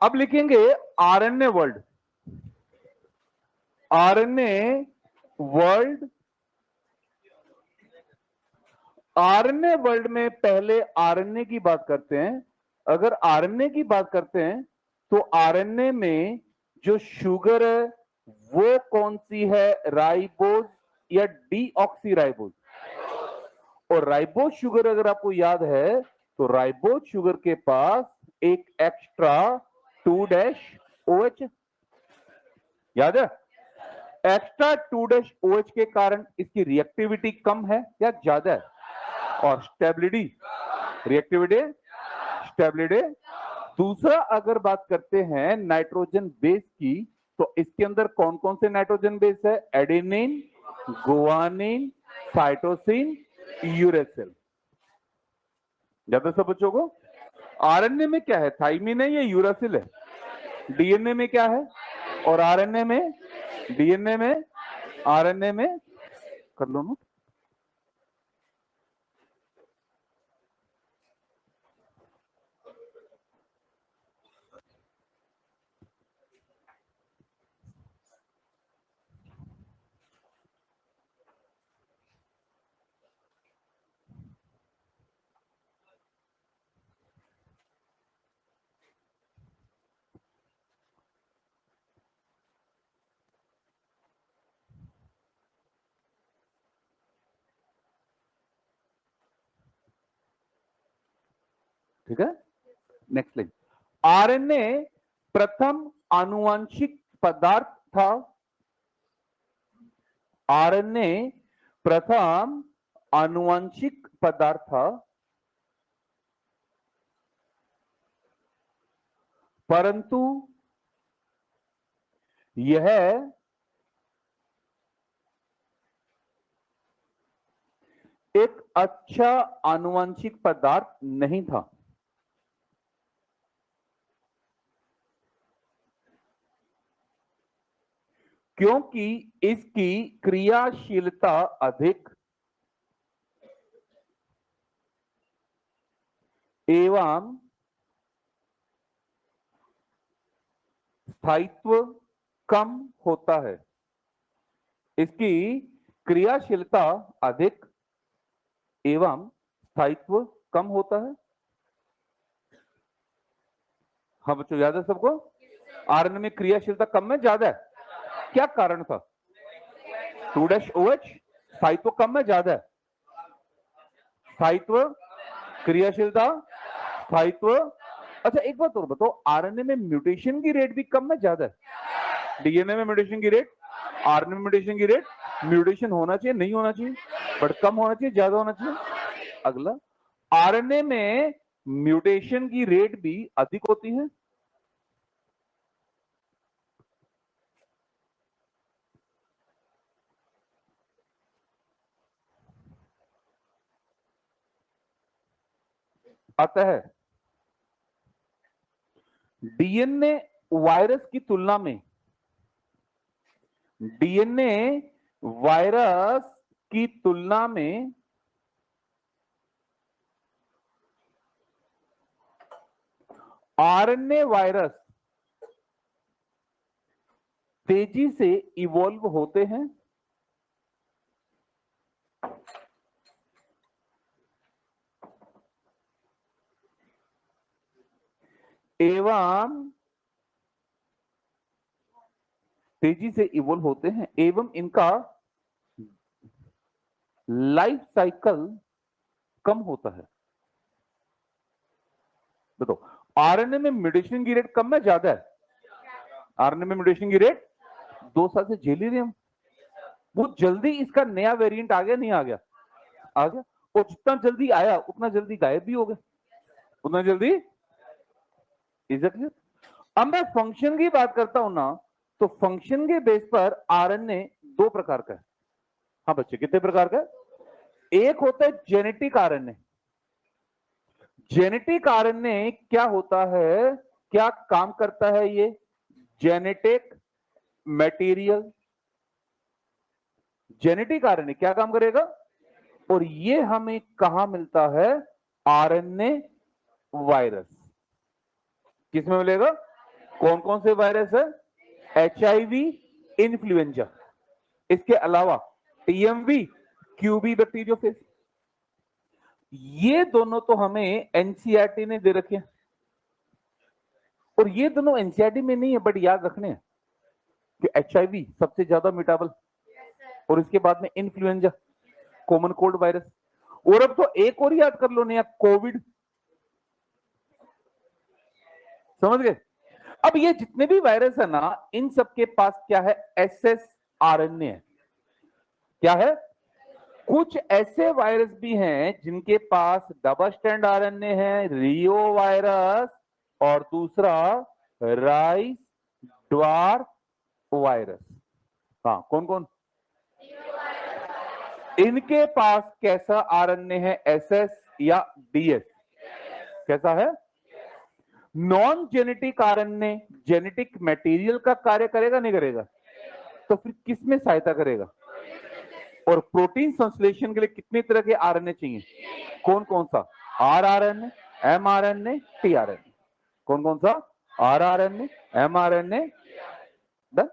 अब लिखेंगे RNA world. RNA world, RNA world में पहले आरएनए की बात करते हैं। अगर आरएनए की बात करते हैं तो आरएनए में जो शुगर है वो कौन सी है, राइबोज या डीऑक्सीराइबोज? और राइबोज शुगर अगर आपको याद है तो राइबोज शुगर के पास एक एक्स्ट्रा 2-OH याद है। एक्स्ट्रा 2-OH के कारण इसकी रिएक्टिविटी कम है या ज्यादा है, और स्टेबिलिटी, रिएक्टिविटी, स्टेबिलिटी। दूसरा अगर बात करते हैं नाइट्रोजन बेस की, तो इसके अंदर कौन कौन से नाइट्रोजन बेस है, एडेनिन, गुआनिन, साइटोसिन, यूरेसिल। ज्यादा सब बच्चों को आरएनए में क्या है, थाइमिन है या यूरासिल है? डीएनए में क्या है, और आरएनए में, डीएनए में, आरएनए में कर लो ना। ठीक है, नेक्स्ट लाइन। आरएनए प्रथम आनुवंशिक पदार्थ था। आरएनए प्रथम आनुवंशिक पदार्थ था, परंतु यह एक अच्छा आनुवंशिक पदार्थ नहीं था, क्योंकि इसकी क्रियाशीलता अधिक एवं स्थायित्व कम होता है। इसकी क्रियाशीलता अधिक एवं स्थायित्व कम होता है। हाँ बच्चों, याद है सबको? आरएनए में क्रियाशीलता कम है ज्यादा है? क्या कारण था? 2-OH, स्थायित्व कम है ज्यादा है? स्थायित्व, क्रियाशीलता, स्थायित्व। अच्छा एक बात और बताओ, आरएनए में म्यूटेशन की रेट भी कम है ज्यादा है? डीएनए में म्यूटेशन की रेट, आरएनए में म्यूटेशन की रेट, म्यूटेशन होना चाहिए नहीं होना चाहिए, बट कम होना चाहिए ज्यादा होना चाहिए? अगला, आरएनए में म्यूटेशन की रेट भी अधिक होती है। अतः डीएनए वायरस की तुलना में, डीएनए वायरस की तुलना में आरएनए वायरस तेजी से इवॉल्व होते हैं एवं तेजी से इवॉल्व होते हैं एवं इनका लाइफ साइकिल कम होता है। बताओ, आरएनए में म्यूटेशन की रेट कम है ज्यादा है? आरएनए में म्यूटेशन की रेट 2 साल से झेल ही रहे हम। वो जल्दी इसका नया वेरिएंट आ गया नहीं आ गया? आ गया। और जितना जल्दी आया उतना जल्दी गायब भी हो गया, उतना जल्दी। एग्जैक्टली। अब मैं फंक्शन की बात करता हूं ना, तो फंक्शन के बेस पर आरएनए 2 प्रकार का है। हाँ बच्चे, कितने प्रकार का? एक होता है जेनेटिक आरएनए। जेनेटिक आरएनए क्या होता है, क्या काम करता है ये? Genetic material. जेनेटिक आरएनए क्या काम करेगा? और ये हमें कहां मिलता है? RNA virus. किसमें मिलेगा? कौन कौन से वायरस है? HIV, इन्फ्लुएंजा, इसके अलावा TMV, QB बैक्टीरियोफेज। ये दोनों तो हमें एनसीईआरटी ने दे रखे हैं, और ये दोनों एनसीईआरटी में नहीं है, बट याद रखने हैं कि HIV सबसे ज्यादा म्यूटेबल, और इसके बाद में इन्फ्लुएंजा, कॉमन कोल्ड वायरस, और अब तो एक और याद कर लो नया, कोविड। समझ गए? अब ये जितने भी वायरस है ना, इन सबके पास क्या है? SsRNA है। क्या है? कुछ ऐसे वायरस भी हैं जिनके पास डबल स्ट्रैंड RNA है, रियो वायरस, और दूसरा राइस ड्वार्फ वायरस। हाँ, कौन कौन? इनके पास कैसा RNA है? SS या DS? कैसा है? Non genetic RNA genetic material का कार्य करेगा नहीं करेगा? तो फिर किसमें सहायता करेगा? और प्रोटीन संश्लेषण के लिए कितने तरह के RNA चाहिए? कौन कौन सा? rRNA, mRNA, tRNA। कौन कौन सा? rRNA, mRNA। डन।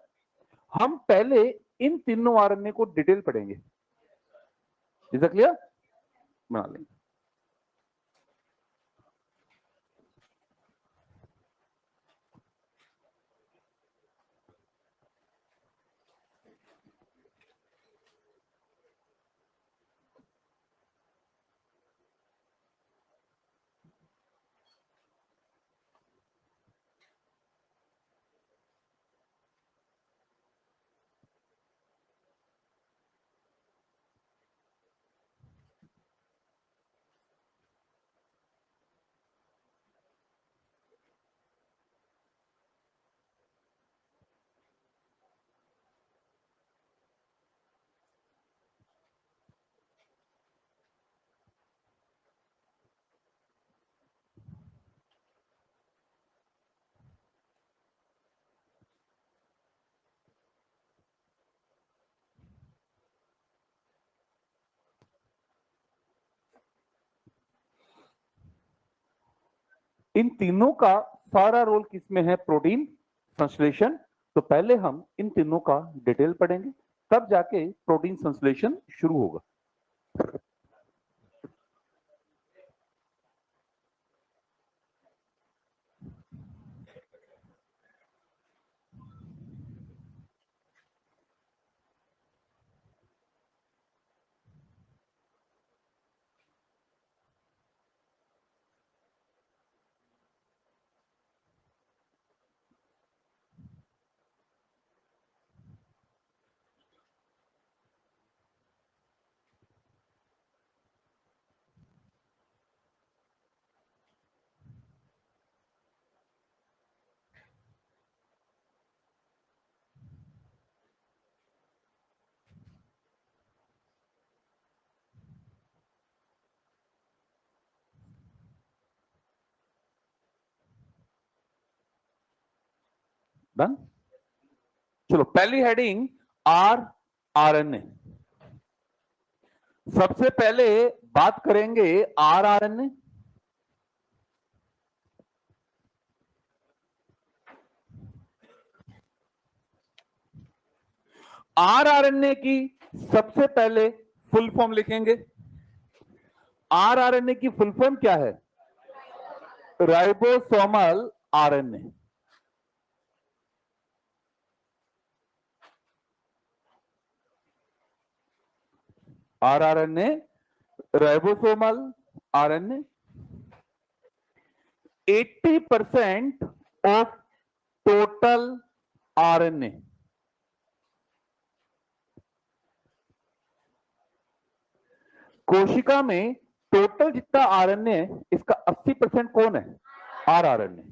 हम पहले इन तीनों RNA को डिटेल पढ़ेंगे। Is it clear? बना लेंगे। इन तीनों का सारा रोल किसमें है? प्रोटीन संश्लेषण। तो पहले हम इन तीनों का डिटेल पढ़ेंगे, तब जाके प्रोटीन संश्लेषण शुरू होगा। डन। चलो, पहली हेडिंग rRNA। सबसे पहले बात करेंगे rRNA। rRNA की सबसे पहले फुल फॉर्म लिखेंगे। rRNA की फुल फॉर्म क्या है? Ribosomal RNA। rRNA ribosomal RNA। 80% of total RNA। कोशिका में टोटल जितना RNA है, इसका 80% कौन है? rRNA।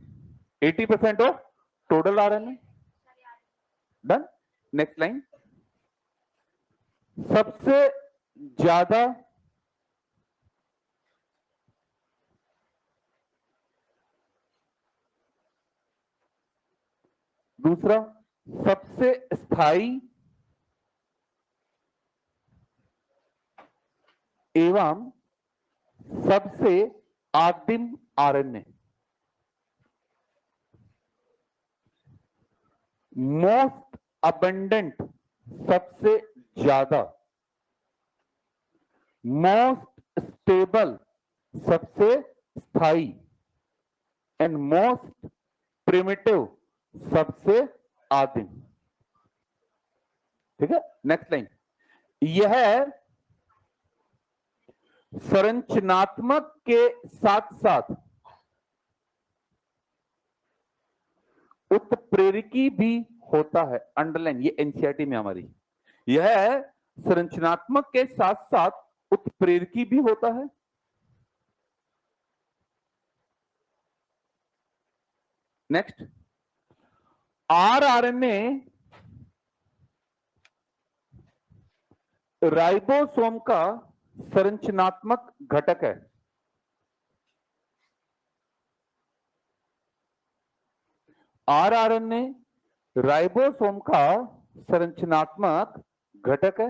80% of total RNA। Done. Next line. सबसे ज्यादा दूसरा, सबसे स्थायी एवं सबसे आदिम RNA। मोस्ट अबंडेंट सबसे ज्यादा, मोस्ट स्टेबल सबसे स्थाई, एंड मोस्ट प्रिमिटिव सबसे आदिम। ठीक है, नेक्स्ट लाइन। यह संरचनात्मक के साथ साथ उत्प्रेरकी भी होता है। अंडरलाइन, ये एनसीईआरटी में हमारी, यह संरचनात्मक के साथ साथ उत्प्रेरकी भी होता है। नेक्स्ट, आरआरएनए राइबोसोम का संरचनात्मक घटक है। आरआरएनए राइबोसोम का संरचनात्मक घटक है।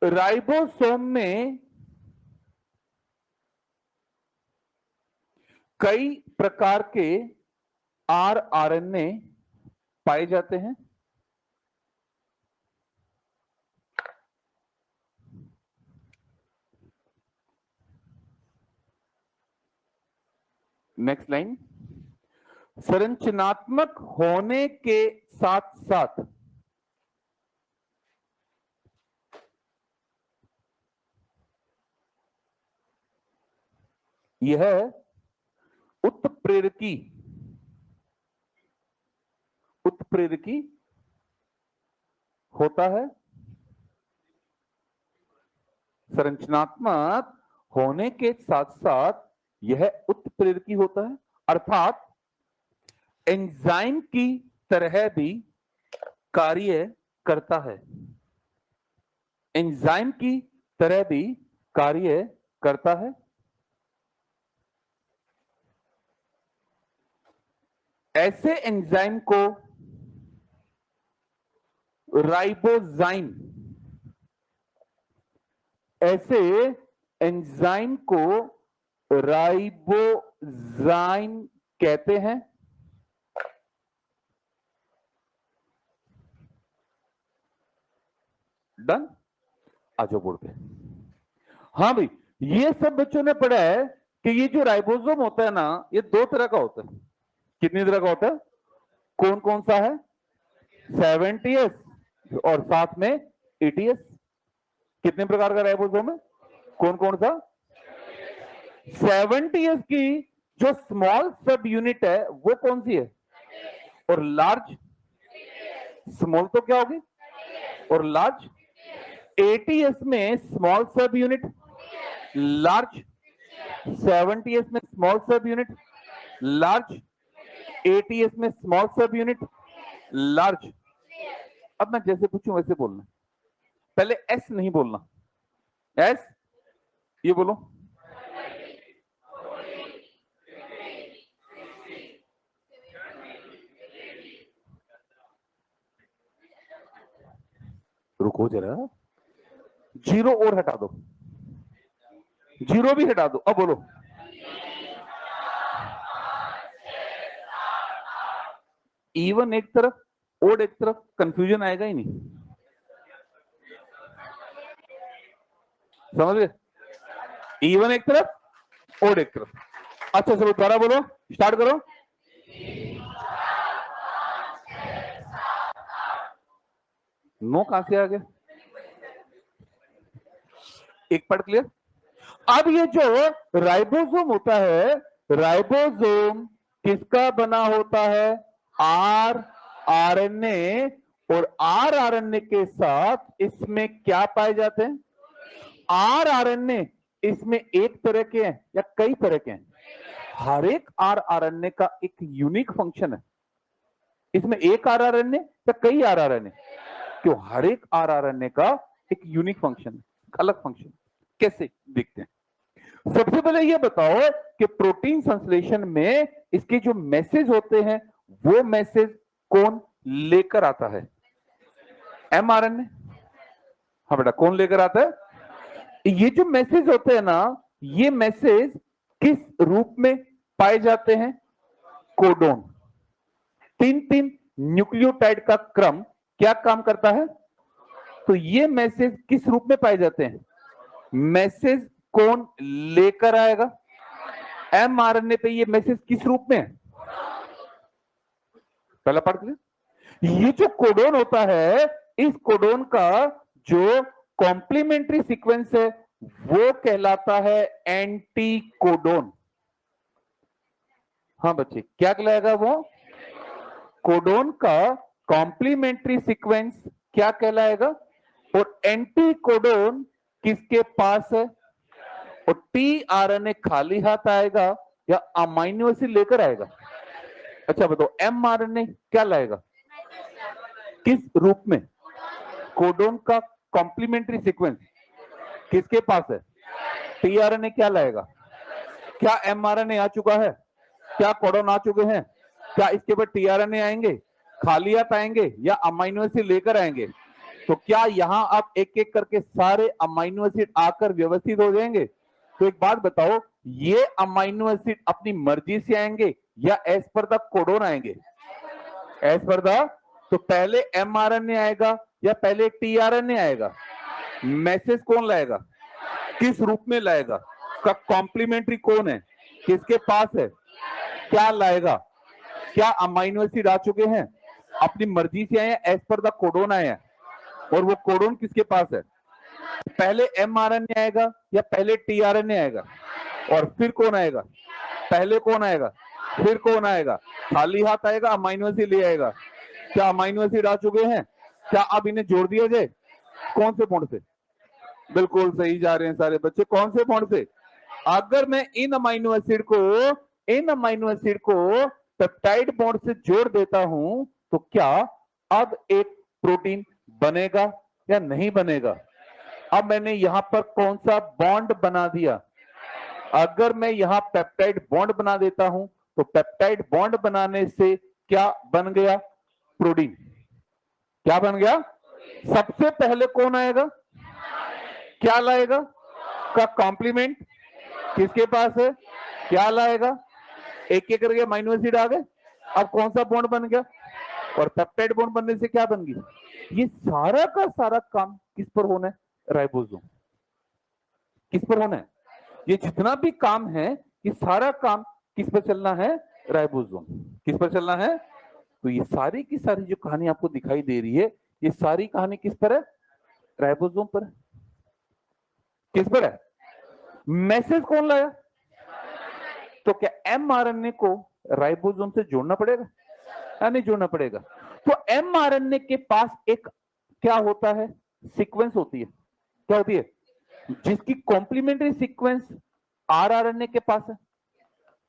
राइबोसोम में कई प्रकार के आरआरएनए पाए जाते हैं। नेक्स्ट लाइन, संरचनात्मक होने के साथ साथ यह उत्प्रेरकी होता है। संरचनात्मक होने के साथ साथ यह उत्प्रेरकी होता है, अर्थात एंजाइम की तरह भी कार्य करता है। एंजाइम की तरह भी कार्य करता है। ऐसे एंजाइम को राइबोजाइम, ऐसे एंजाइम को राइबोजाइम कहते हैं। डन, आ जाओ बोर्ड पे। हाँ भाई, ये सब बच्चों ने पढ़ा है कि ये जो राइबोसोम होता है ना, ये दो तरह का होता है। कितनी तरह का होता है? कौन कौन सा है? 70S और साथ में 80S। कितने प्रकार का राइबोसोम है? कौन कौन सा? 70S की जो स्मॉल सब यूनिट है वो कौन सी है? और लार्ज? स्मॉल तो क्या होगी? और लार्ज? 80S में स्मॉल सब यूनिट लार्ज, 70S में स्मॉल सब यूनिट लार्ज, 80S में स्मॉल सब यूनिट लार्ज। अब मैं जैसे पूछूं वैसे बोलना, पहले एस नहीं बोलना। एस, ये बोलो। रुको जरा, जीरो और हटा दो, जीरो भी हटा दो। अब बोलो। इवन एक तरफ, ओड एक तरफ, कंफ्यूजन आएगा ही नहीं। समझ गए? इवन एक तरफ, ओड एक तरफ। अच्छा चलो दोबारा बोलो, स्टार्ट करो। नो कहां से आ गया? एक पार्ट क्लियर। अब ये जो राइबोसोम होता है, राइबोसोम किसका बना होता है? आरआरएनए। और आरआरएनए के साथ इसमें क्या पाए जाते हैं? आरआरएनए इसमें एक तरह के हैं या कई तरह के हैं? हर एक आरआरएनए का एक यूनिक फंक्शन है। इसमें एक आरआरएनए या कई आरआरएनए? क्यों? हर एक आरआरएनए का एक यूनिक फंक्शन है, अलग फंक्शन। कैसे देखते हैं? सबसे पहले यह बताओ कि प्रोटीन संश्लेषण में इसके जो मैसेज होते हैं वो मैसेज कौन लेकर आता है? एमआरएनए। हाँ बेटा, कौन लेकर आता है? ये जो मैसेज होते हैं ना, ये मैसेज किस रूप में पाए जाते हैं? कोडोन। तीन तीन न्यूक्लियोटाइड का क्रम क्या काम करता है? तो ये मैसेज किस रूप में पाए जाते हैं? मैसेज कौन लेकर आएगा? एमआरएनए पे ये मैसेज किस रूप में है? पहला पार्ट क्लियर। ये जो कोडोन होता है, इस कोडोन का जो कॉम्प्लीमेंट्री सीक्वेंस है वो कहलाता है एंटी कोडोन। हाँ बच्चे, क्या कहलाएगा वो? कोडोन का कॉम्प्लीमेंट्री सीक्वेंस क्या कहलाएगा? और एंटी कोडोन किसके पास है? और टीआरएनए खाली हाथ आएगा या अमाइनो एसिड लेकर आएगा? अच्छा बताओ, एमआरएनए क्या लाएगा? किस रूप में? कोडोन का कॉम्प्लीमेंट्री सीक्वेंस किसके पास है? टीआरएनए क्या लाएगा? क्या एमआरएनए आ चुका है? क्या कोडोन आ चुके हैं? क्या इसके बाद टीआरएनए आएंगे, खाली हाथ आएंगे या अमाइनो एसिड लेकर आएंगे? तो क्या यहां आप एक एक करके सारे अमाइनो एसिड आकर व्यवस्थित हो जाएंगे? तो एक बात बताओ, ये अमाइनो एसिड अपनी मर्जी से आएंगे या एज पर द कोडोन आएंगे? As per the. तो पहले एमआरएनए आएगा या पहले टीआरएनए आएगा? मैसेज कौन लाएगा? किस रूप में लाएगा? का कॉम्प्लीमेंट्री कौन है? किसके पास है? क्या लाएगा? क्या अमाइनो एसिड आ चुके हैं, अपनी मर्जी से आए हैं, एज पर द कोडोन आए हैं? और वो कोडोन किसके पास है? पहले एमआरएनए आएगा या पहले टीआरएनए आएगा? और फिर कौन आएगा? पहले कौन आएगा, फिर कौन आएगा? खाली हाथ आएगा, अमाइनो एसिड ले आएगा? क्या अमाइनो एसिड आ चुके हैं? क्या अब इन्हें जोड़ दिया जाए? कौन से बॉन्ड से? बिल्कुल सही जा रहे हैं सारे बच्चे। कौन से बॉन्ड से? अगर मैं इन अमाइनो एसिड को पेप्टाइड बॉन्ड से जोड़ देता हूं तो क्या अब एक प्रोटीन बनेगा या नहीं बनेगा? अब मैंने यहां पर कौन सा बॉन्ड बना दिया? अगर मैं यहां पेप्टाइड बॉन्ड बना देता हूं तो पेप्टाइड बॉन्ड बनाने से क्या बन गया? प्रोटीन। क्या बन गया? सबसे पहले कौन आएगा? क्या लाएगा? का कॉम्प्लीमेंट किसके पास है? क्या लाएगा? एक एक करके अमाइनो एसिड आ गए। अब कौन सा बॉन्ड बन गया? और पेप्टाइड बॉन्ड बनने से क्या बन गई? ये सारा का सारा काम किस पर होना है? राइबोसोम। किस पर होना है? ये जितना भी काम है, ये सारा काम किस पर चलना है? राइबोसोम। किस पर चलना है? तो ये सारी की सारी जो कहानी आपको दिखाई दे रही है, ये सारी कहानी किस पर है? राइबोसोम पर है। किस पर है? मैसेज कौन लाया? तो क्या एमआरएनए को राइबोसोम से जोड़ना पड़ेगा या नहीं जोड़ना पड़ेगा? तो एमआरएनए के पास एक क्या होता है? सीक्वेंस होती है। क्या होती है? जिसकी कॉम्प्लीमेंट्री सीक्वेंस आरआरएनए के पास है।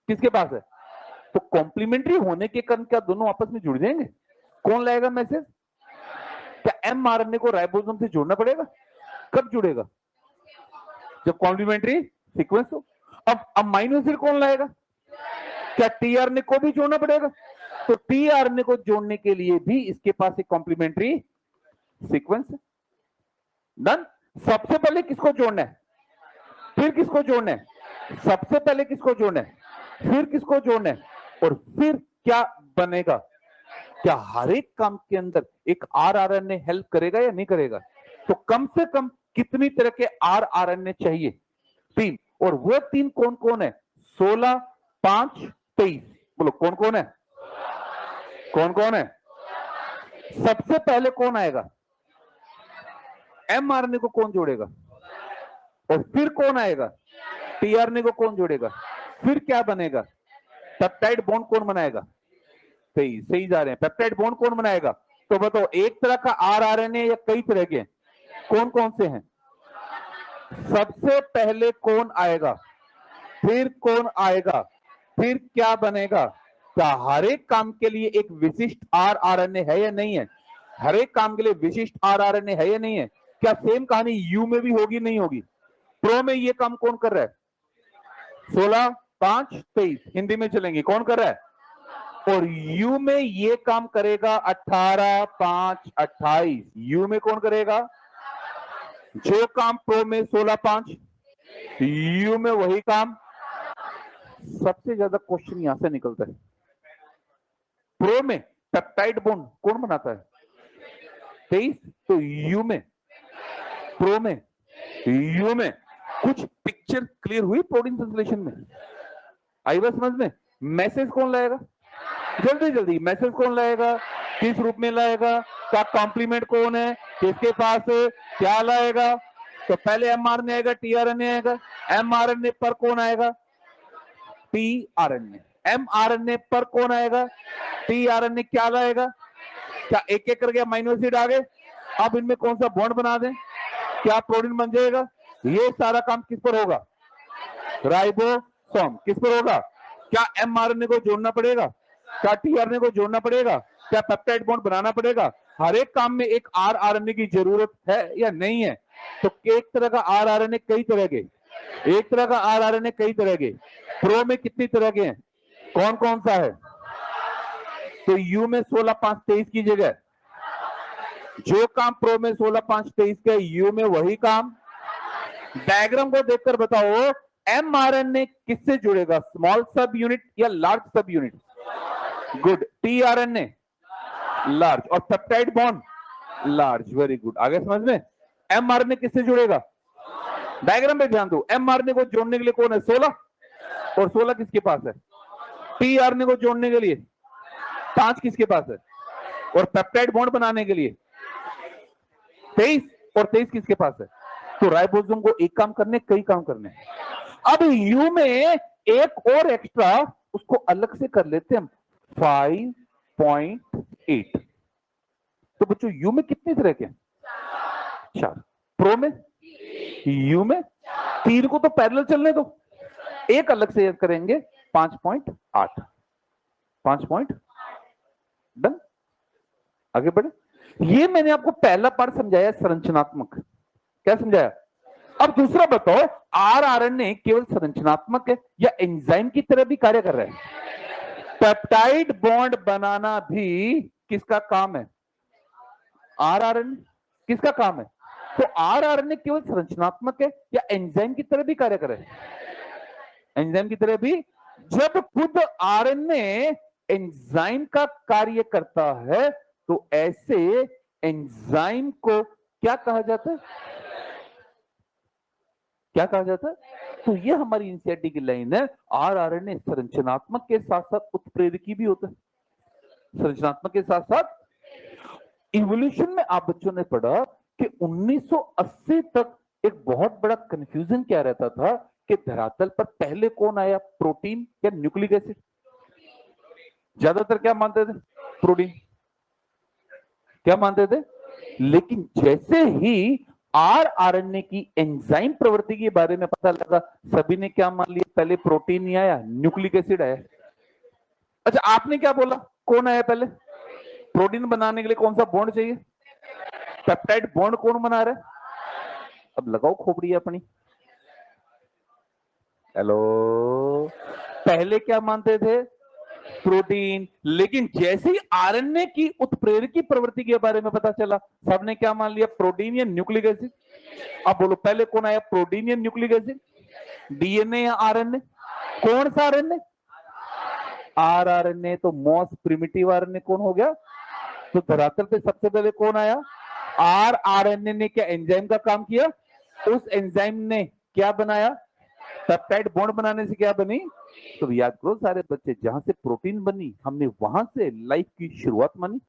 किसके पास है? तो कॉम्प्लीमेंट्री होने के कारण क्या दोनों आपस में जुड़ जाएंगे? कौन लाएगा मैसेज? क्या एमआरएनए को राइबोसोम से जोड़ना पड़ेगा? कब जुड़ेगा? जब कॉम्प्लीमेंट्री सीक्वेंस हो। अब अमाइनो एसिड कौन लाएगा? क्या टीआरएनए को भी जोड़ना पड़ेगा? तो टीआरएनए को जोड़ने के लिए भी इसके पास एक कॉम्प्लीमेंट्री सीक्वेंस है। डन। सबसे पहले किसको जोड़ना है, फिर किसको जोड़ना है? सबसे पहले किसको जोड़ना है, फिर किसको जोड़ना है, और फिर क्या बनेगा? क्या हर एक काम के अंदर एक आरआरएनए हेल्प करेगा या नहीं करेगा? तो कम से कम कितनी तरह के आरआरएनए चाहिए? 3। और वो 3 कौन कौन है? 16, 5, 23। बोलो कौन कौन है? कौन कौन है? सबसे पहले कौन आएगा? एमआरएनए को कौन जोड़ेगा? और फिर कौन आएगा? टीआरएनए को कौन जोड़ेगा? फिर क्या बनेगा? पेप्टाइड बॉन्ड कौन बनाएगा? सही जा रहे हैं। पेप्टाइड बॉन्ड कौन बनाएगा? तो बताओ, एक तरह का आरआरएनए या कई तरह के? कौन कौन से हैं? सबसे पहले कौन आएगा, फिर कौन आएगा, फिर क्या बनेगा? क्या हर एक काम के लिए एक विशिष्ट आरआरएनए है या नहीं है? हर एक काम के लिए विशिष्ट आरआरएनए है या नहीं है? क्या सेम कहानी यू में भी होगी नहीं होगी? प्रो में ये काम कौन कर रहा है? 16, 5, 23 हिंदी में चलेंगे, कौन कर रहा है? और यू में ये काम करेगा 18, 5, 28। यू में कौन करेगा? जो काम प्रो में 16, 5, यू में वही काम। सबसे ज्यादा क्वेश्चन यहां से निकलता है। प्रो में पेप्टाइड बॉन्ड कौन बनाता है? 23। तो यू में, प्रो में, यू में कुछ पिक्चर क्लियर हुई प्रोटीन संश्लेषण में? आई बात समझ में? मैसेज कौन लाएगा? जल्दी जल्दी मैसेज कौन लाएगा? किस रूप में लाएगा? क्या कॉम्प्लीमेंट कौन है, किसके पास है, क्या लाएगा? तो पहले एमआरएनए आएगा, टीआरएनए आएगा। एमआरएनए पर कौन आएगा? टीआरएनए। एमआरएनए पर कौन आएगा? टीआरएनए। क्या लाएगा? क्या एक एक करके अमीनो एसिड आ गए? अब इनमें कौन सा बॉन्ड बना दें? क्या प्रोटीन बन जाएगा? ये सारा काम किस पर होगा? राइबोसोम। किस पर होगा? क्या एमआरएनए को जोड़ना पड़ेगा? क्या टीआरएनए को जोड़ना पड़ेगा? क्या पेप्टाइड बॉन्ड बनाना पड़ेगा? हर एक काम में एक आरआरएनए की जरूरत है या नहीं है? तो एक तरह का आरआरएनए कई तरह के, एक तरह का आरआरएनए कई तरह के। प्रो में कितनी तरह के हैं? कौन कौन सा है? तो यू में 16 5 23 की जगह जो काम प्रो में 16 5 23 का, यू में वही काम। डायग्राम को देखकर बताओ एमआरएनए किससे जुड़ेगा? स्मॉल सब यूनिट या large subunit? Good. TRNA large और peptide bond large. Very good. आगे समझ में? एमआरएनए किससे जुड़ेगा? डायग्राम पे ध्यान दो। एमआरएनए को जोड़ने के लिए कौन है? 16 और 16 किसके पास है? टीआरएनए को जोड़ने के लिए 5 किसके पास है? और पेप्टाइड बॉन्ड बनाने के लिए 23 और 23 किसके पास है? तो राइबोसोम को एक काम करने, कई काम करने। अब यू में एक और एक्स्ट्रा, उसको अलग से कर लेते हम 5.8। तो बच्चों यू में कितनी तरह के? 4। प्रो में, यू में 3 को तो पैरेलल चलने दो, एक अलग से करेंगे 5.8। 5. डन। आगे बढ़े। ये मैंने आपको पहला पार्ट समझाया संरचनात्मक। क्या समझाया? अब दूसरा बताओ आरआरएनए केवल संरचनात्मक है या एंजाइम की तरह भी कार्य कर रहा है? पेप्टाइड बॉन्ड बनाना भी किसका काम है? आरआरएनए। किसका काम है? तो आरआरएनए केवल संरचनात्मक है या एंजाइम की तरह भी कार्य कर रहा है? एंजाइम की तरह भी। जब खुद आरएनए एंजाइम का कार्य करता है तो ऐसे एंजाइम को क्या कहा जाता है? क्या कहा जाता है? तो ये हमारी एनसीईआरटी की लाइन है। आरआरएनए संरचनात्मक के साथ साथ उत्प्रेरकी भी होता है। संरचनात्मक के साथ साथ इवोल्यूशन में आप बच्चों ने पढ़ा कि 1980 तक एक बहुत बड़ा कंफ्यूजन क्या रहता था कि धरातल पर पहले कौन आया, प्रोटीन या न्यूक्लिक एसिड? ज्यादातर क्या मानते थे? प्रोटीन। क्या मानते थे? लेकिन जैसे ही आरआरएनए की एंजाइम प्रवृत्ति के बारे में पता लगा, सभी ने क्या मान लिया? पहले प्रोटीन नहीं आया, न्यूक्लिक एसिड आया। अच्छा, आपने क्या बोला? कौन आया पहले? प्रोटीन बनाने के लिए कौन सा बॉन्ड चाहिए? पेप्टाइड बॉन्ड कौन बना रहा है? अब लगाओ खोपड़ी अपनी। हेलो। पहले क्या मानते थे? प्रोटीन। लेकिन जैसे ही आरएनए की उत्प्रेरकी प्रवृत्ति के बारे में पता चला, सबने क्या मान लिया? प्रोटीन या न्यूक्लिक एसिड। अब बोलो पहले कौन आया, प्रोटीन या न्यूक्लिक एसिड? डीएनए या आरएनए? कौन सा आरएनए? आरआरएनए। तो मोस्ट प्रिमिटिव आरएनए कौन हो गया? तो धरातल पे सबसे पहले कौन आया? आरआरएनए ने क्या एंजाइम का काम किया? उस एंजाइम ने क्या बनाया? पेप्टाइड बॉन्ड बनाने से क्या बनी? तो याद करो सारे बच्चे, जहां से प्रोटीन बनी हमने वहां से लाइफ की शुरुआत मानी।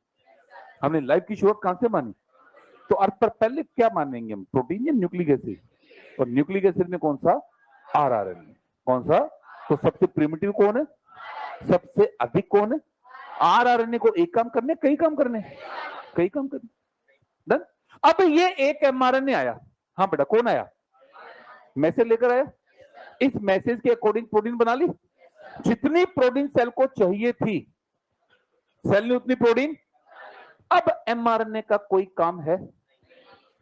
हमने लाइफ की शुरुआत कहां से मानी? तो अर्थ पर पहले क्या मानेंगे हम, प्रोटीन या न्यूक्लिक एसिड? और न्यूक्लिक एसिड में कौन सा? आरआरएनए। कौन सा? तो सबसे प्रिमिटिव कौन है? सबसे अधिक कौन है? आरआरएनए को एक काम करने, कई काम करने, कई काम करने। डन। अब ये एक एमआरएनए आया। हाँ बेटा, कौन आया? मैसेज लेकर आया। इस मैसेज के अकॉर्डिंग प्रोटीन बना ली। जितनी प्रोटीन सेल को चाहिए थी, सेल ने उतनी प्रोटीन। अब एमआरएनए का कोई काम है?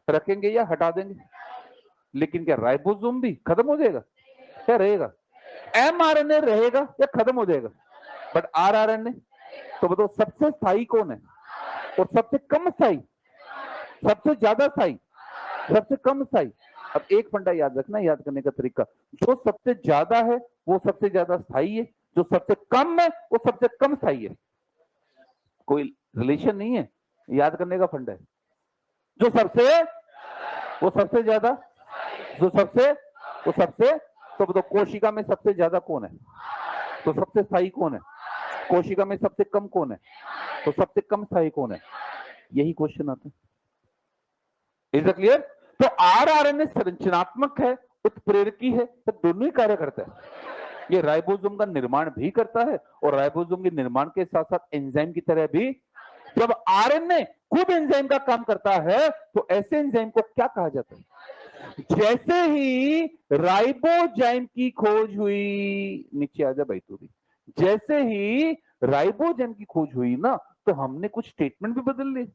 रखेंगे या हटा देंगे? लेकिन क्या राइबोसोम भी खत्म हो जाएगा? क्या रहेगा? एमआरएनए रहेगा या खत्म हो जाएगा? बट आरआरएनए तो बताओ सबसे स्थायी कौन है और सबसे कम स्थायी? सबसे ज्यादा स्थायी, सबसे कम स्थायी। अब एक फंडा याद रखना, याद करने का तरीका, जो सबसे ज्यादा है वो सबसे ज्यादा स्थायी है, जो सबसे कम है वो सबसे कम स्थायी है। कोई रिलेशन नहीं है, याद करने का फंड है। जो सबसे वो सबसे ज्यादा, जो सबसे वो सबसे, तो बताओ कोशिका में सबसे ज्यादा कौन है, तो सबसे स्थायी कौन है, कोशिका में सबसे कम कौन है, तो सबसे कम स्थायी कौन है, यही क्वेश्चन आता है। Is it clear? तो आरआरएनए संरचनात्मक है, उत्प्रेरकी है, तो दोनों ही कार्य करता है। ये राइबोसोम का निर्माण भी करता है और राइबोसोम के निर्माण के साथ साथ एंजाइम की तरह भी। जब आरएनए खुद एंजाइम का काम करता है तो ऐसे एंजाइम को क्या कहा जाता है? जैसे ही राइबोजाइम की खोज हुई, नीचे आ जा भाई तू भी, जैसे ही राइबोजाइम की खोज हुई ना, तो हमने कुछ स्टेटमेंट भी बदल लिए।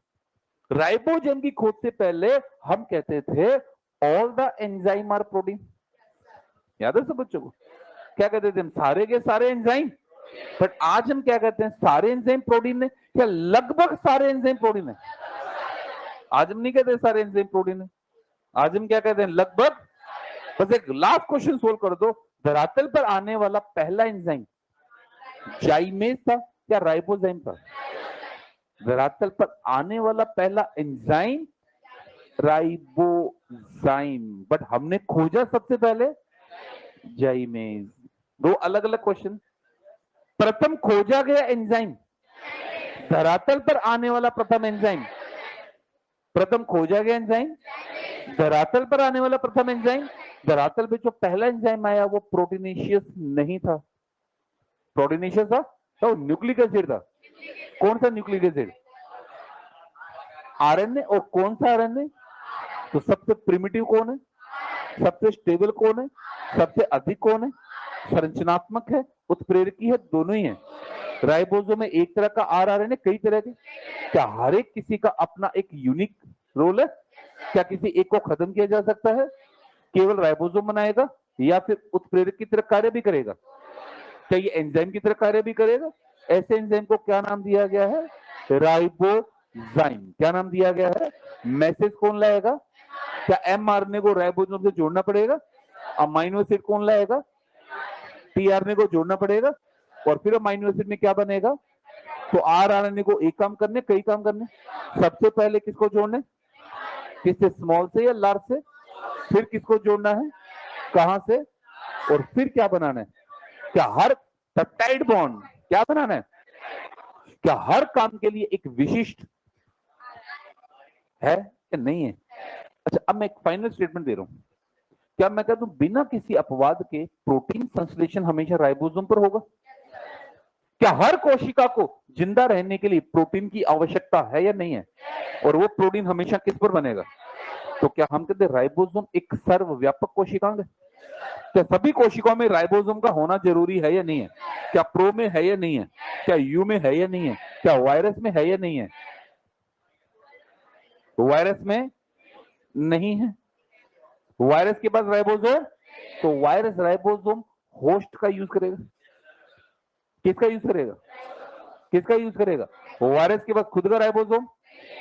राइबोजाइम की खोज से पहले हम कहते थे all the enzyme are protein, याद है सब बच्चों को? क्या कहते थे हम? सारे के सारे एंजाइम। बट आज हम क्या कहते हैं? सारे एंजाइम प्रोटीन है या लगभग सारे एंजाइम प्रोटीन है? आज हम नहीं कहते सारे एंजाइम प्रोटीन है, आज हम क्या कहते हैं? लगभग। बस एक लास्ट क्वेश्चन सोल्व कर दो, धरातल पर आने वाला पहला एंजाइम जाइमेज था या राइबोजाइम था? धरातल पर आने वाला पहला एंजाइम राइबोजाइम, बट हमने खोजा सबसे पहले जाइमेज। दो अलग अलग क्वेश्चन। प्रथम खोजा गया एंजाइम, धरातल पर आने वाला प्रथम एंजाइम, प्रथम खोजा गया एंजाइम, धरातल पर आने वाला प्रथम एंजाइम। धरातल पे जो पहला एंजाइम आया वो प्रोटीनेशियस नहीं था। प्रोटीनेशियस था तो न्यूक्लिक एसिड था। कौन सा न्यूक्लिक एसिड? आरएनए। और कौन सा आरएनए? तो सबसे प्रिमिटिव कौन है, सबसे स्टेबल कौन है, सबसे अधिक कौन है? संरचनात्मक है, उत्प्रेरकी है, दोनों ही है। राइबोसोम में एक तरह का आरआरएनए, कई तरह के। क्या हर एक किसी का अपना एक यूनिक रोल है? क्या किसी एक को खत्म किया जा सकता है? केवल राइबोसोम बनाएगा या फिर उत्प्रेरक की तरह कार्य भी करेगा? क्या ये एंजाइम की तरह कार्य भी करेगा? ऐसे एंजाइम को क्या नाम दिया गया है? राइबोजाइम। क्या नाम दिया गया है? मैसेज कौन लाएगा? क्या एमआरएनए को राइबोसोम से जोड़ना पड़ेगा? अमाइनो एसिड कौन लाएगा? टीआरएनए को जोड़ना पड़ेगा। और फिर अमाइनो एसिड में क्या बनेगा? तो आरआरएनए को एक काम करने, कई काम करने। सबसे पहले किसको जोड़ने? किससे? स्मॉल से या लार्ज से? फिर किसको जोड़ना है? कहां से? और फिर क्या बनाना है? क्या हर पेप्टाइड बॉन्ड क्या बनाना है? क्या हर काम के लिए एक विशिष्ट है या नहीं है? अच्छा, अब मैं एक फाइनल स्टेटमेंट दे रहा हूं। क्या मैं कह दूं बिना किसी अपवाद के प्रोटीन संश्लेषण हमेशा राइबोसोम पर होगा? क्या हर कोशिका को जिंदा रहने के लिए प्रोटीन की आवश्यकता है या नहीं है? और वो प्रोटीन हमेशा किस पर बनेगा? तो क्या हम कहते हैं राइबोसोम एक सर्वव्यापक कोशिकांग है? क्या सभी कोशिकाओं में राइबोसोम का होना जरूरी है या नहीं है? क्या प्रो में है या नहीं है? क्या यू में है या नहीं है? क्या वायरस में है या नहीं है? वायरस में नहीं है। वायरस के पास राइबोसोम, तो वायरस राइबोसोम होस्ट का यूज करेगा। किसका यूज करेगा? किसका यूज करेगा? वायरस के पास खुद का राइबोसोम,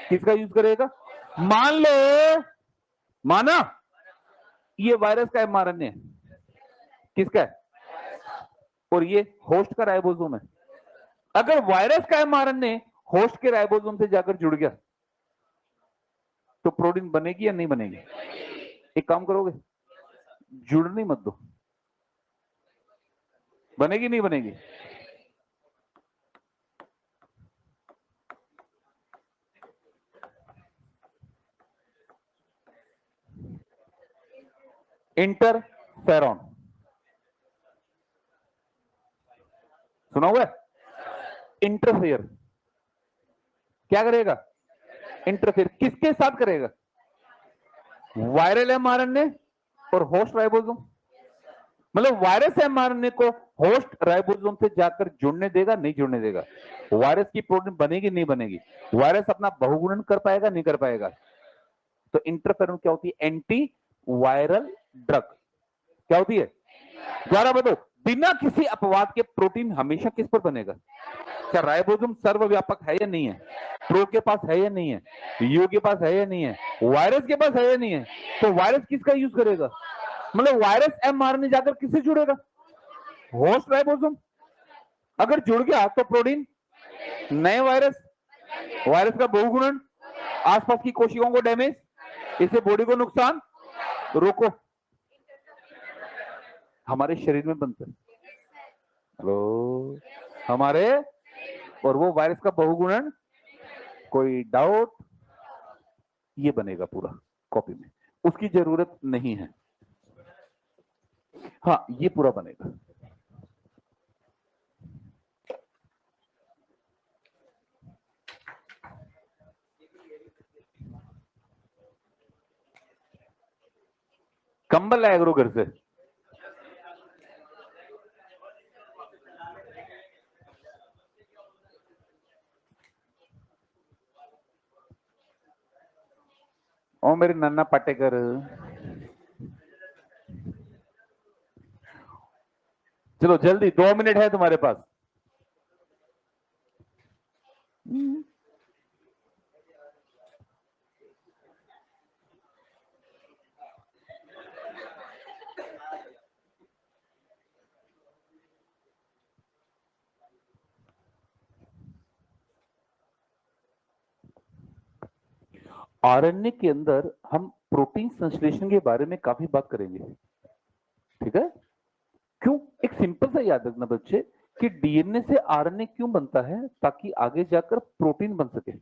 किसका यूज करेगा? मान लो, माना ये वायरस का एमआरएनए है, किसका है? और ये होस्ट का राइबोसोम है। अगर वायरस का एमआरएनए होस्ट के राइबोसोम से जाकर जुड़ गया तो प्रोटीन बनेगी या नहीं बनेगी? एक काम करोगे, जुड़नी मत दो, बनेगी नहीं बनेगी? इंटरफेरॉन सुना हुआ है? इंटरफेयर क्या करेगा? इंटरफेयर किसके साथ करेगा? वायरल एमआरएनए और होस्ट राइबोसोम। मतलब वायरस एमआरएनए को होस्ट राइबोसोम से जाकर जुड़ने देगा, नहीं जुड़ने देगा? वायरस की प्रोटीन बनेगी नहीं बनेगी? वायरस अपना बहुगुणन कर पाएगा नहीं कर पाएगा? तो इंटरफेरॉन क्या होती है? Anti viral drug. क्या होती है? दोबारा बताओ, बिना किसी अपवाद के प्रोटीन हमेशा किस पर बनेगा? क्या राइबोसोम सर्वव्यापक है या नहीं है? प्रो के पास है या नहीं है? यू के पास है या नहीं है? वायरस के पास है या नहीं है? तो वायरस किसका यूज करेगा? मतलब वायरस एमआरएनए जाकर किससे जुड़ेगा? Host ribosome. अगर जुड़ गया तो प्रोटीन, नए वायरस वायरस का बहुगुणन, आसपास की कोशिकाओं को डैमेज, इससे बॉडी को नुकसान, रोको। हमारे शरीर में बनता है, हेलो, हमारे, और वो वायरस का बहुगुणन, कोई डाउट? ये बनेगा पूरा कॉपी में, उसकी जरूरत नहीं है। हाँ, ये पूरा बनेगा। कंबल लाया करो घर से। ओ मेरे नन्ना पाटेकर, चलो जल्दी, 2 मिनट है तुम्हारे पास। आरएनए के अंदर हम प्रोटीन संश्लेषण के बारे में काफी बात करेंगे, ठीक है? क्यों? एक सिंपल सा याद रखना बच्चे कि डीएनए से आरएनए क्यों बनता है, ताकि आगे जाकर प्रोटीन बन सके।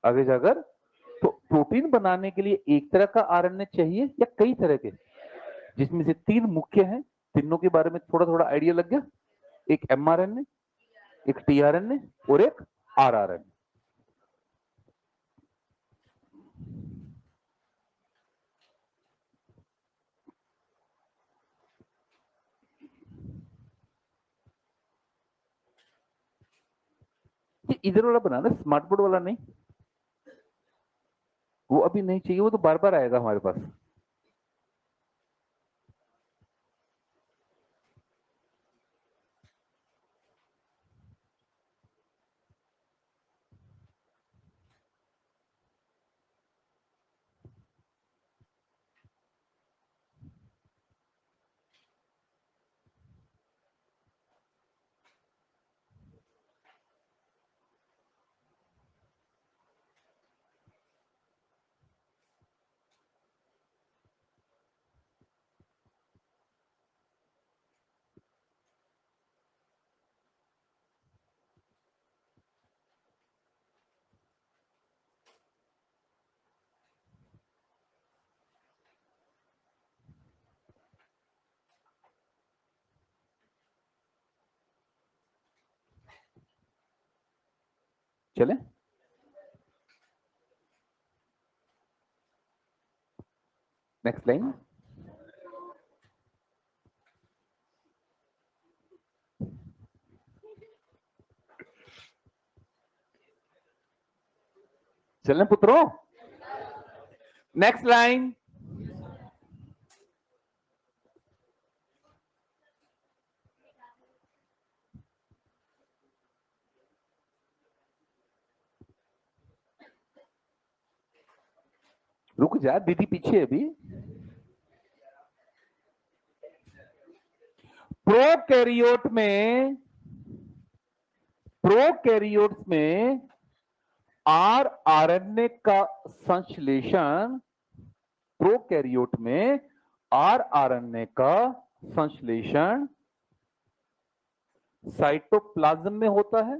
आगे जाकर तो प्रोटीन बनाने के लिए एक तरह का आरएनए चाहिए या कई तरह के, जिसमें से 3 मुख्य हैं। तीनों के बारे में थोड़ा थोड़ा आइडिया लग गया? एक एमआरएनए, एक टीआरएनए और एक आरआरएनए। ये इधर वाला बनाना, स्मार्ट बोर्ड वाला नहीं, वो अभी नहीं चाहिए, वो तो बार बार आएगा हमारे पास। चले, नेक्स्ट लाइन। चलें पुत्रों, नेक्स्ट लाइन। रुक जा, दीदी पीछे अभी। प्रोकैरियोट में, प्रोकैरियोट्स में आरएनए का संश्लेषण, प्रोकैरियोट में आरएनए का संश्लेषण साइटोप्लाज्म में होता है।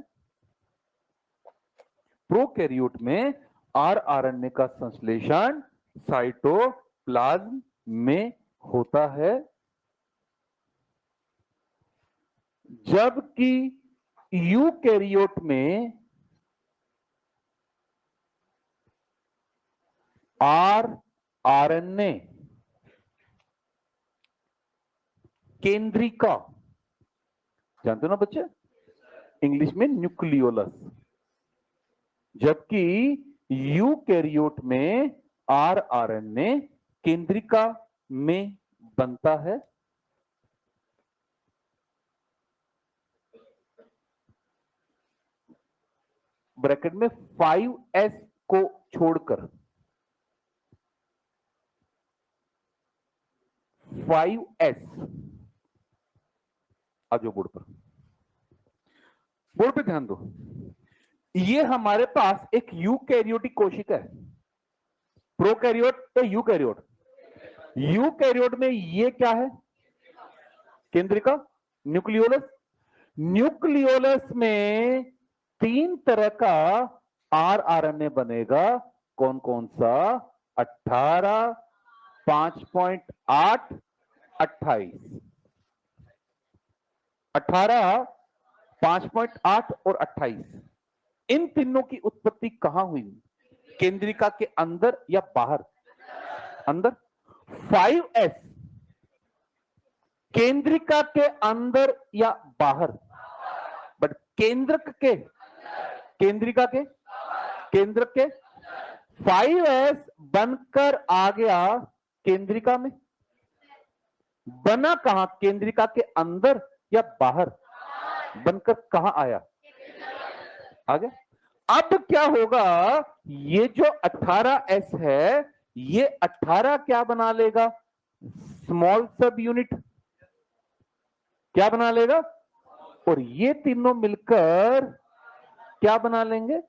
प्रोकैरियोट में आरएनए का संश्लेषण साइटोप्लाज्म में होता है, जबकि यूकैरियोट में आरएनए केंद्रिका, जानते हो ना बच्चे, इंग्लिश में न्यूक्लियोलस, जबकि यूकैरियोट में आरएनए केंद्रिका में बनता है। ब्रैकेट में 5s को छोड़कर, 5s, आ जाओ बोर्ड पर, बोर्ड पे ध्यान दो। ये हमारे पास एक यूकैरियोटिक कोशिका है, प्रोकैरियोट या यूकैरियोट। यूकैरियोट में ये क्या है? केंद्रिका, न्यूक्लियोलस। न्यूक्लियोलस में 3 तरह का आरआरएनए बनेगा। कौन कौन सा? 18, 5.8, 28। 18, 5.8 और 28, इन तीनों की उत्पत्ति कहां हुई? केंद्रिका के अंदर या बाहर? अंदर। 5s केंद्रिका के अंदर या बाहर? बट केंद्रक के, केंद्रिका के, केंद्रक के। 5s बनकर आ गया केंद्रिका में। बना कहां? केंद्रिका के अंदर या बाहर? बनकर कहां आया? आ गया। अब क्या होगा? ये जो 18s है, ये 18 क्या बना लेगा? स्मॉल सब यूनिट क्या बना लेगा? और ये तीनों मिलकर क्या बना लेंगे?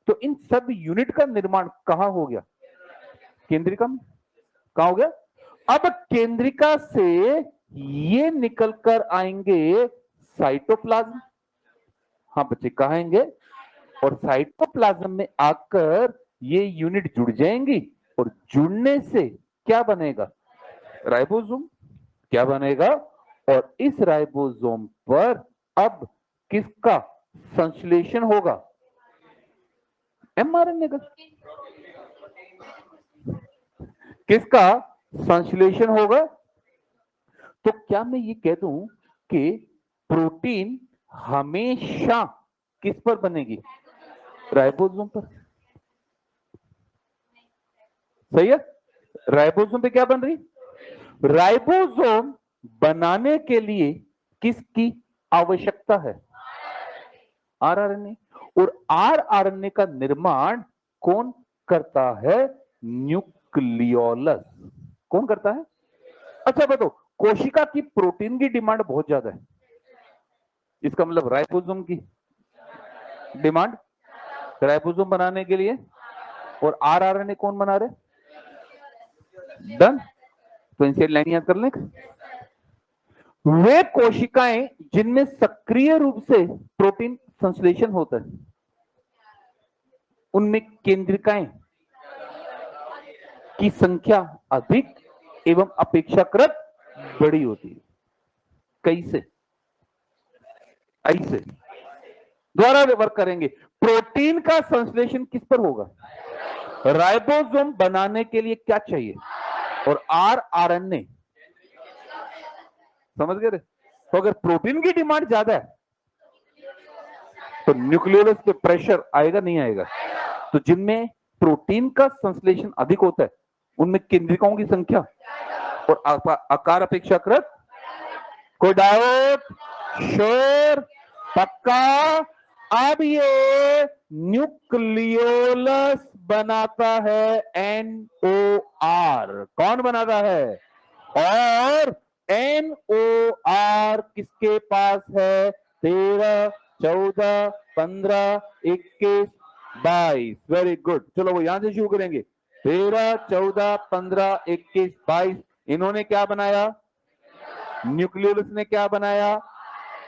तो इन सब यूनिट का निर्माण कहां हो गया? केंद्रिका में। कहां हो गया? अब केंद्रिका से ये निकलकर आएंगे साइटोप्लाज्म। हाँ बच्चे, कहां आएंगे? और साइटोप्लाज्म में आकर ये यूनिट जुड़ जाएंगी और जुड़ने से क्या बनेगा? राइबोसोम। क्या बनेगा? और इस राइबोसोम पर अब किसका संश्लेषण होगा? एमआरएनए का। किसका संश्लेषण होगा? तो क्या मैं ये कह दूं कि प्रोटीन हमेशा किस पर बनेगी? राइबोसोम पर। सही है? राइबोसोम पे क्या बन रही? राइबोसोम बनाने के लिए किसकी आवश्यकता है? आरआरएनए। और आरआरएनए का निर्माण कौन करता है? न्यूक्लियोलस। कौन करता है? अच्छा बताओ, कोशिका की प्रोटीन की डिमांड बहुत ज्यादा है, इसका मतलब राइबोसोम की डिमांड राइबोसोम बनाने के लिए। और आरआरएनए कौन बना रहे? डन। तो इनसे लाइन याद कर लें। वे कोशिकाएं जिनमें सक्रिय रूप से प्रोटीन संश्लेषण होता है, उनमें केंद्रिकाएं की संख्या अधिक एवं अपेक्षाकृत बड़ी होती है। कैसे? ऐसे द्वारा वर्क करेंगे। प्रोटीन का संश्लेषण किस पर होगा? राइबोसोम बनाने के लिए क्या चाहिए? और आरआरएनए। समझ गए? तो अगर प्रोटीन की डिमांड ज्यादा है तो न्यूक्लियोलस पे प्रेशर आएगा नहीं आएगा? तो जिनमें प्रोटीन का संश्लेषण अधिक होता है उनमें केंद्रिकाओं की संख्या और आकार अपेक्षाकृत। कोई डाउट? श्योर? पक्का? अब ये न्यूक्लियोलस बनाता है NOR। कौन बनाता है? और NOR किसके पास है? 13, 14, 15, 21, 22। Very good. चलो वो यहां से शुरू करेंगे। 13, 14, 15, 21, 22। इन्होंने क्या बनाया? न्यूक्लियोलस ने क्या बनाया?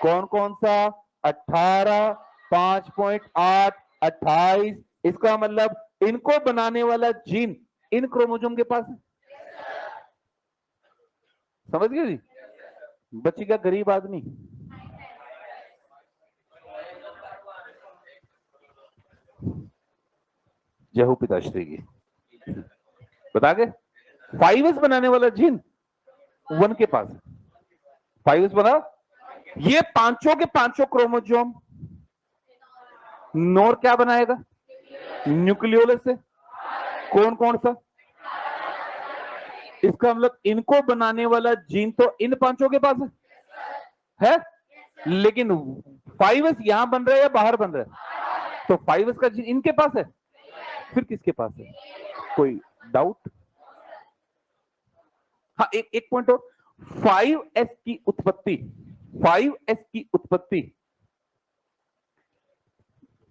कौन कौन सा? 18, 5.8, 28। इसका मतलब इनको बनाने वाला जीन इन क्रोमोसोम के पास है। समझ गए जी? बच्ची का गरीब आदमी। जय हो पिताश्री की। बता गए? 5s बनाने वाला जीन 1 के पास। 5s बना। ये पांचों के पांचों क्रोमोसोम नोर क्या बनाएगा? न्यूक्लियोलस से। कौन कौन सा? इसका मतलब इनको बनाने वाला जीन तो इन पांचों के पास है? लेकिन 5s यहां बन रहा है या बाहर बन रहा है? तो 5s का जीन इनके पास है, फिर किसके पास है? कोई डाउट? हाँ, एक पॉइंट और। 5s की उत्पत्ति, 5s की उत्पत्ति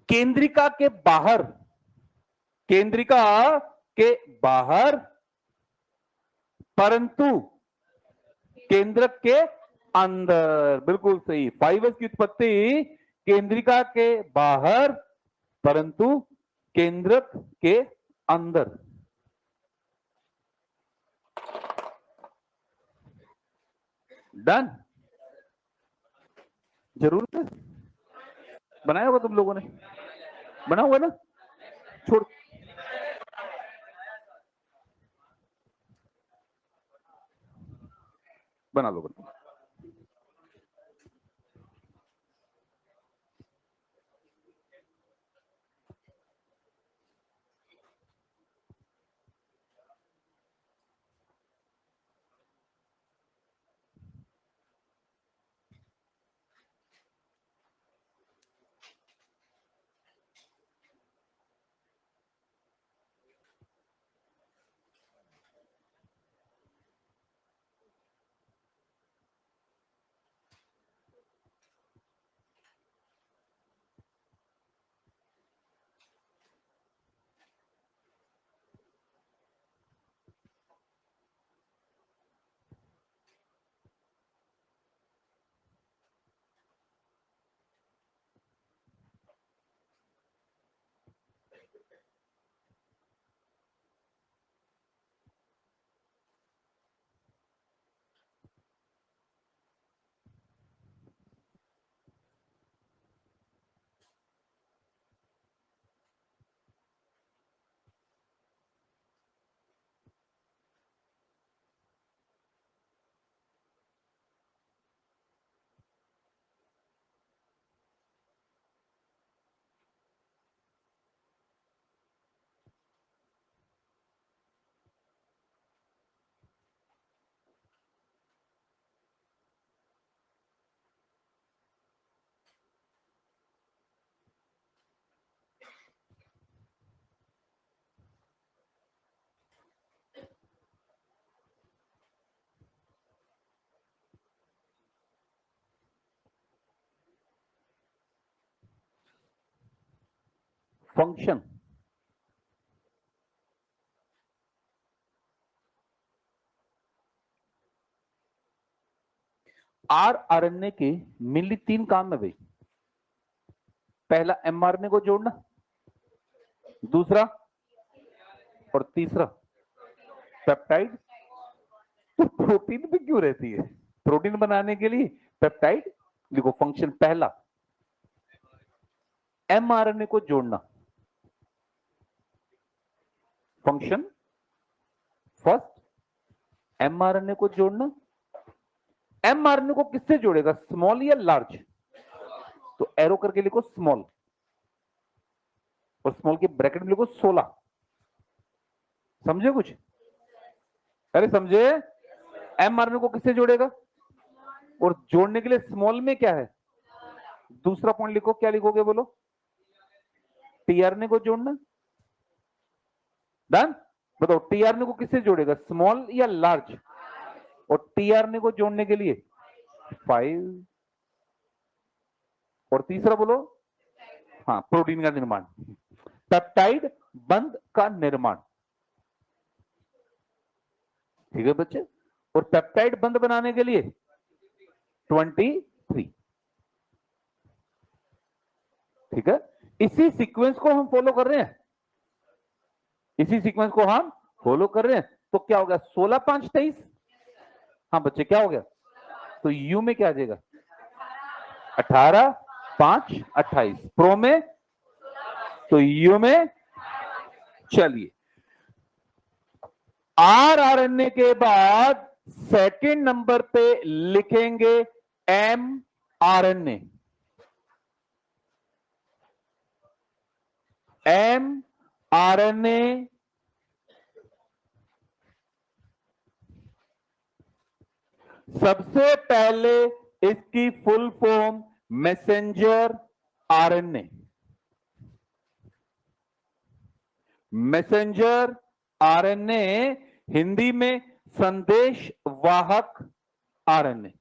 केंद्रिका के बाहर, केंद्रिका के बाहर परंतु केंद्रक के अंदर। बिल्कुल सही। 5s की उत्पत्ति केंद्रिका के बाहर परंतु केंद्रक के अंदर। डन। जरूर है, बनाया होगा तुम लोगों ने, बना होगा ना। छोड़, बना लो बना। फंक्शन आरएनए के मेनली 3 काम है भाई। पहला एमआरएनए को जोड़ना, दूसरा और तीसरा पेप्टाइड। तो प्रोटीन भी क्यों रहती है? प्रोटीन बनाने के लिए पेप्टाइड। देखो फंक्शन पहला एमआरएनए को जोड़ना, फंक्शन फर्स्ट एमआरएनए को जोड़ना। एमआरएनए को किससे जोड़ेगा, स्मॉल या लार्ज? तो एरो करके लिखो स्मॉल, और स्मॉल के ब्रैकेट में लिखो 16। समझे कुछ? अरे समझे? एमआरएनए को किससे जोड़ेगा, और जोड़ने के लिए स्मॉल में क्या है? दूसरा पॉइंट लिखो, क्या लिखोगे बोलो? टीआरएनए को जोड़ना। डन। बताओ टीआरएनए को किससे जोड़ेगा, स्मॉल या लार्ज? और टीआरएनए को जोड़ने के लिए 5। और तीसरा बोलो? हाँ, प्रोटीन का निर्माण, पेप्टाइड बंध का निर्माण। ठीक है बच्चे? और पेप्टाइड बंध बनाने के लिए 23। ठीक है? इसी सीक्वेंस को हम फॉलो कर रहे हैं, इसी सीक्वेंस को हम फॉलो कर रहे हैं। तो क्या हो गया, 16 5 23। हाँ बच्चे क्या हो गया? तो यू में क्या आ जाएगा, 18 5 28। प्रो में तो यू में। चलिए, आरएनए के बाद सेकंड नंबर पे लिखेंगे एमआरएनए। एमआरएनए सबसे पहले इसकी full form messenger RNA. Messenger RNA Hindi में संदेश वाहक RNA.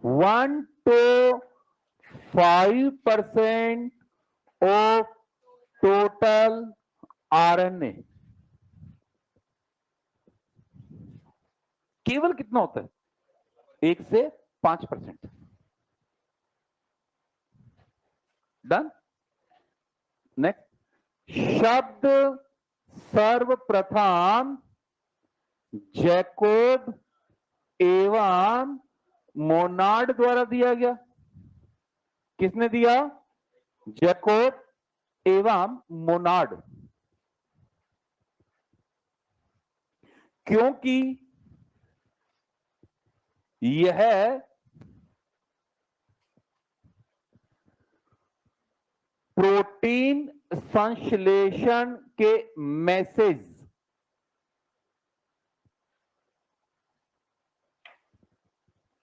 1 to 5% of total RNA। केवल कितना होता है? 1 से 5%। डन। नेक्स्ट, शब्द सर्वप्रथम जैकोब एवं मोनार्ड द्वारा दिया गया। किसने दिया? जैकोब एवं मोनार्ड। क्योंकि यह प्रोटीन संश्लेषण के मैसेज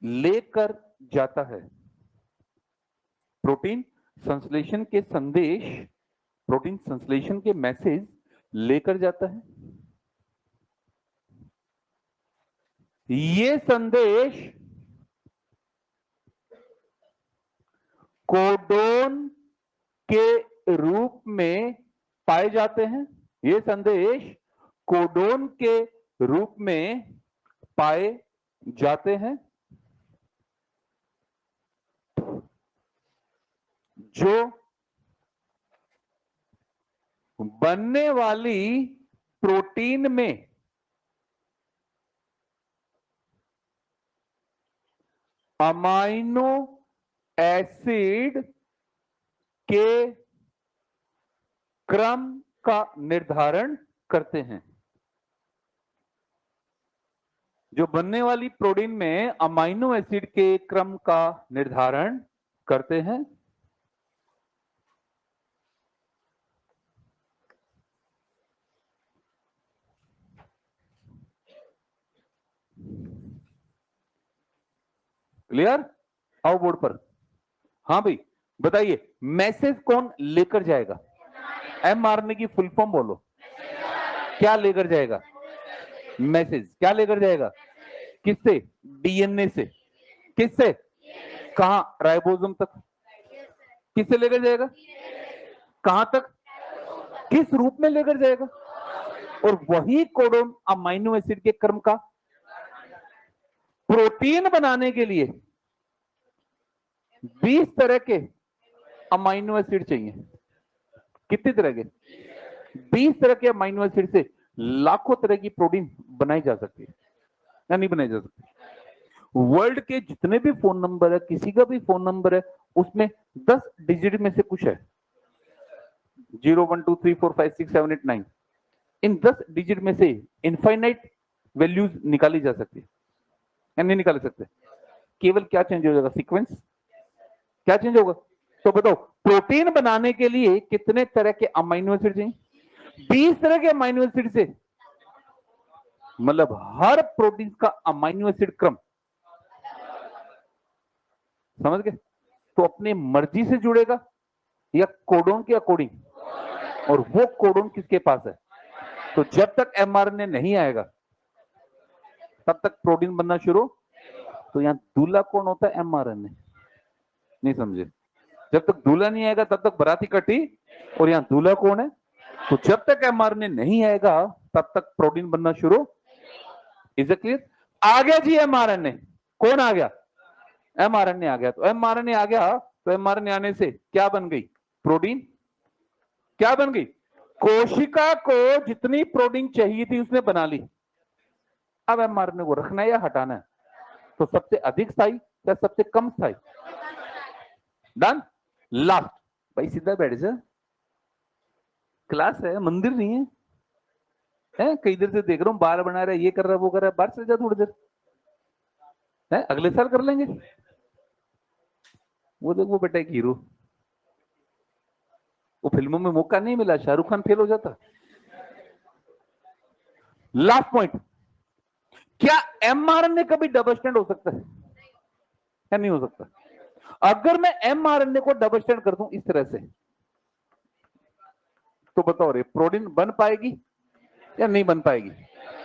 लेकर जाता है। प्रोटीन संश्लेषण के संदेश, प्रोटीन संश्लेषण के मैसेज लेकर जाता है। ये संदेश कोडोन के रूप में पाए जाते हैं। ये संदेश कोडोन के रूप में पाए जाते हैं, जो बनने वाली प्रोटीन में अमाइनो एसिड के क्रम का निर्धारण करते हैं। जो बनने वाली प्रोटीन में अमाइनो एसिड के क्रम का निर्धारण करते हैं। क्लियर? आओ बोर्ड पर। हाँ भाई बताइए, मैसेज कौन लेकर जाएगा? एमआरएनए की फुल फॉर्म बोलो। क्या लेकर जाएगा? मैसेज। क्या लेकर जाएगा? किससे? डीएनए से। किससे? कहां? राइबोसोम तक। किससे लेकर जाएगा? कहां तक? किस रूप में लेकर जाएगा? और वही कोडोन अमाइनो एसिड के क्रम का। प्रोटीन बनाने के लिए 20 तरह के अमाइनो एसिड चाहिए। कितने तरह के? 20 तरह के अमाइनो एसिड से लाखों तरह की प्रोटीन बनाई जा सकती है या नहीं बनाई जा सकती? वर्ल्ड के जितने भी फोन नंबर है, किसी का भी फोन नंबर है, उसमें 10 डिजिट में से कुछ है। 0 1 2 3 4 5 6 7 8 9। इन 10 डिजिट में से इनफाइनाइट वैल्यूज निकाली जा सकती है या नहीं निकाल सकते? केवल क्या चेंज हो जाएगा? सीक्वेंस। क्या चेंज होगा? तो बताओ, प्रोटीन बनाने के लिए कितने तरह के अमाइनो एसिड चाहिए? 20 तरह के अमाइनो एसिड से, मतलब हर प्रोटीन का अमाइनो एसिड क्रम, समझ गए? तो अपनी मर्जी से जुड़ेगा या कोडोन के अकॉर्डिंग? और वो कोडोन किसके पास है? तो जब तक एमआरएनए नहीं आएगा तब तक प्रोटीन बनना शुरू। तो यहां दूल्हा कौन होता है? एमआरएनए। नहीं समझे? जब तक दूल्हा नहीं आएगा तब तक बाराती कटी, और यहां दूल्हा कौन है? तो जब तक एमआरएनए नहीं आएगा तब तक प्रोटीन बनना शुरू। Is it clear? आ गया जी एमआरएनए। कौन आ गया? एमआरएनए आ गया। तो एमआरएनए आ गया, तो एमआरएनए आने से क्या बन गई? प्रोटीन। क्या बन गई? कोशिका को जितनी प्रोटीन चाहिए थी उसने बना ली। अब एमआरएनए को रखना है या हटाना है? तो सबसे अधिक स्थायी या सबसे कम स्थायी? डन। लास्ट। भाई सीधा बैठ जा, क्लास है, मंदिर नहीं है। कई देर से देख रहा हूं, बाल बना रहा है, ये कर रहा है, वो कर रहा है। बाहर चल जा थोड़ी देर, अगले साल कर लेंगे। वो देखो बेटा एक हीरो, वो फिल्मों में मौका नहीं मिला, शाहरुख खान फेल हो जाता। लास्ट पॉइंट, क्या एमआरएनए कभी डबल स्टैंड हो सकता है या नहीं हो सकता? अगर मैं एमआरएनए को डबल स्टैंड कर दूं इस तरह से, तो बताओ रे, प्रोटीन बन पाएगी या नहीं बन पाएगी?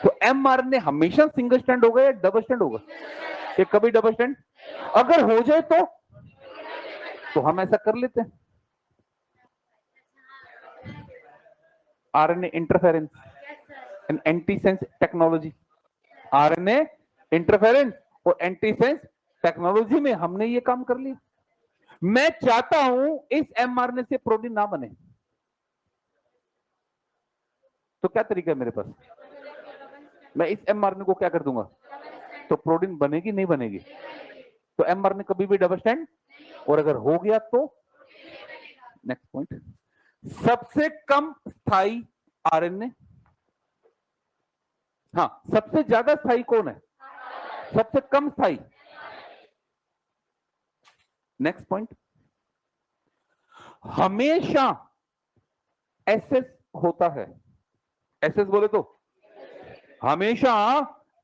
तो एमआरएनए हमेशा सिंगल स्टैंड होगा या डबल स्टैंड होगा? ये कभी डबल स्टैंड अगर हो जाए तो हम ऐसा कर लेते हैं। RNA interference and antisense technology, RNA interference और एंटीसेंस टेक्नोलॉजी में हमने ये काम कर लिया। मैं चाहता हूं इस एमआरएनए से प्रोटीन ना बने, तो क्या तरीका है मेरे पास? मैं इस एमआरएनए को क्या कर दूंगा, तो प्रोटीन बनेगी नहीं बनेगी? तो एमआरएनए कभी भी डबल स्टैंड, और अगर हो गया तो नेक्स्ट पॉइंट, सबसे कम स्थायी आरएनए। हाँ, सबसे ज्यादा स्थायी कौन है? सबसे कम स्थायी। नेक्स्ट पॉइंट, हमेशा एसएस होता है। एसएस बोले तो हमेशा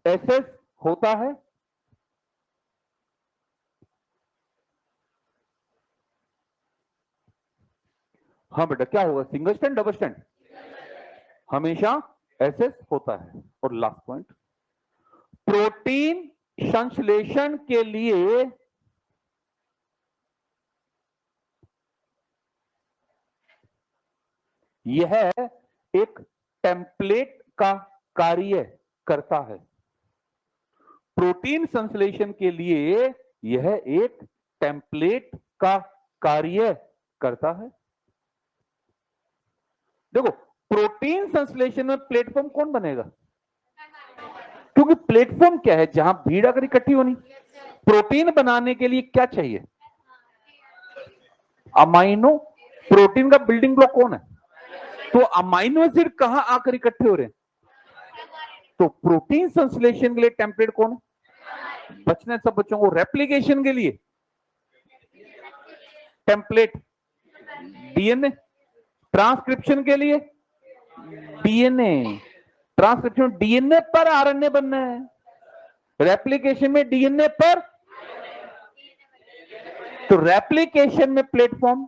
एसएस होता है। हाँ बेटा, क्या होगा, सिंगल स्टैंड डबल स्टैंड? हमेशा एसएस होता है। और लास्ट पॉइंट, प्रोटीन संश्लेषण के लिए यह एक टेम्पलेट का कार्य करता है। प्रोटीन संश्लेषण के लिए यह एक टेम्पलेट का कार्य करता है। देखो, प्रोटीन संश्लेषण में प्लेटफॉर्म कौन बनेगा? क्योंकि प्लेटफॉर्म क्या है, जहां भीड़ अगर इकट्ठी होनी। प्रोटीन बनाने के लिए क्या चाहिए? अमाइनो। प्रोटीन का बिल्डिंग ब्लॉक कौन है? तो अमाइनो एसिड कहां आकर इकट्ठे हो रहे हैं? तो प्रोटीन संश्लेषण के लिए टेम्पलेट कौन है? बचने सब बच्चों को, रेप्लिकेशन के लिए टेम्पलेट डीएनए, ट्रांसक्रिप्शन के लिए डीएनए। ट्रांसक्रिप्शन डीएनए पर आरएनए बनना है, रेप्लिकेशन में डीएनए पर। तो रेप्लिकेशन में प्लेटफॉर्म,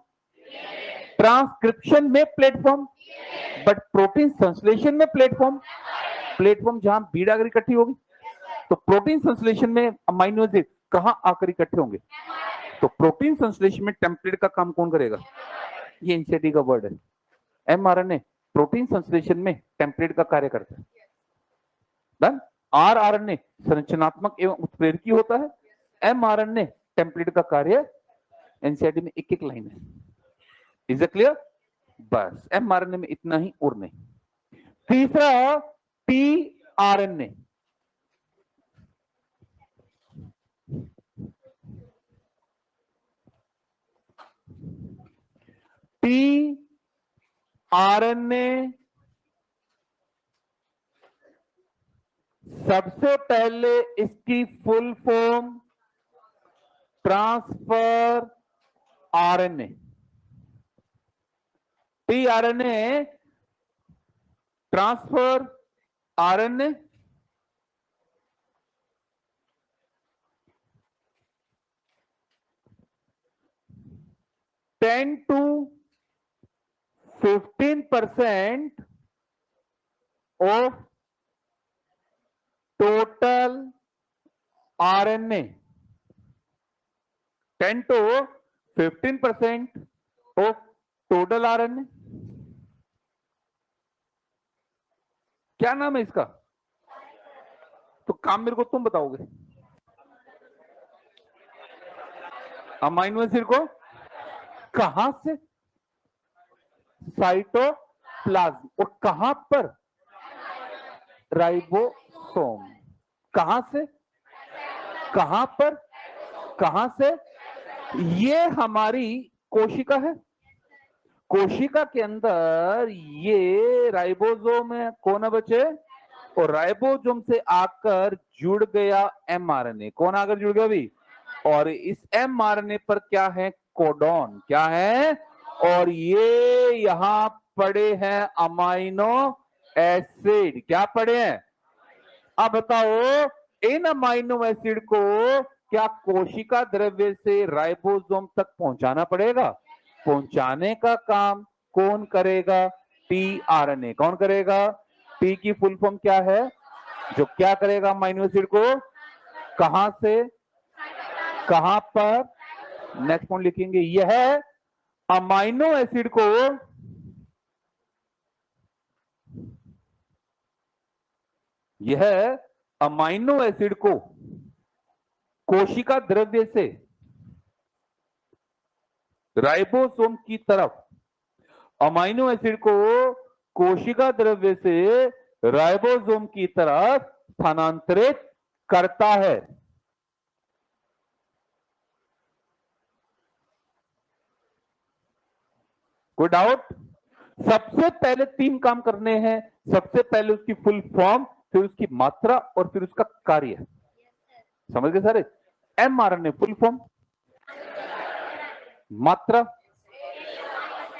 ट्रांसक्रिप्शन में प्लेटफॉर्म, बट प्रोटीन संश्लेषण में प्लेटफॉर्म। प्लेटफॉर्म जहां भीड़ आकर इकट्ठी होगी। तो प्रोटीन संश्लेषण में अमाइनो एसिड कहां आकर इकट्ठे होंगे? तो प्रोटीन संश्लेषण में टेम्पलेट का काम कौन करेगा? ये एनसीईआरटी का वर्ड है। एमआरएनए प्रोटीन संश्लेषण में टेम्पलेट का कार्य करता है। डन। आरआरएनए संरचनात्मक एवं उत्प्रेरकी होता है। एमआरएनए टेम्पलेट का कार्य। एनसीईआरटी में एक एक लाइन है। Is it clear? बस एमआरएनए में इतना ही और नहीं। तीसरा, टीआरएनए। टीआरएनए सबसे पहले इसकी full form transfer RNA. TRNA transfer RNA. Ten to 15% of total RNA, 10 to 15% of total RNA। क्या नाम है इसका? तो काम मेरे को तुम बताओगे। अमाइनो एसिड को कहां से? साइटोप्लाज्म। और कहां पर? राइबोसोम। कहां से? कहां पर? कहां से? ये हमारी कोशिका है। कोशिका के अंदर ये राइबोसोम है। कौन है बच्चे? और राइबोसोम से आकर जुड़ गया एमआरएनए। कौन आकर जुड़ गया अभी? और इस एमआरएनए पर क्या है? कोडॉन। क्या है? और ये यहां पड़े हैं अमाइनो एसिड। क्या पड़े हैं? अब बताओ, इन अमाइनो एसिड को क्या कोशिका द्रव्य से राइबोसोम तक पहुंचाना पड़ेगा? पहुंचाने का काम कौन करेगा? टीआरएनए। कौन करेगा? टी की फुल फॉर्म क्या है? जो क्या करेगा? अमाइनो एसिड को कहां से? कहां पर? नेक्स्ट पॉइंट लिखेंगे, यह अमाइनो एसिड को कोशिका द्रव्य से राइबोसोम की तरफ, अमाइनो एसिड को कोशिका द्रव्य से राइबोसोम की तरफ स्थानांतरित करता है। कोई डाउट? सबसे पहले 3 काम करने हैं। सबसे पहले उसकी फुल फॉर्म, फिर उसकी मात्रा और फिर उसका कार्य। समझ गए सारे? एमआरएनए फुल फॉर्म, मात्रा,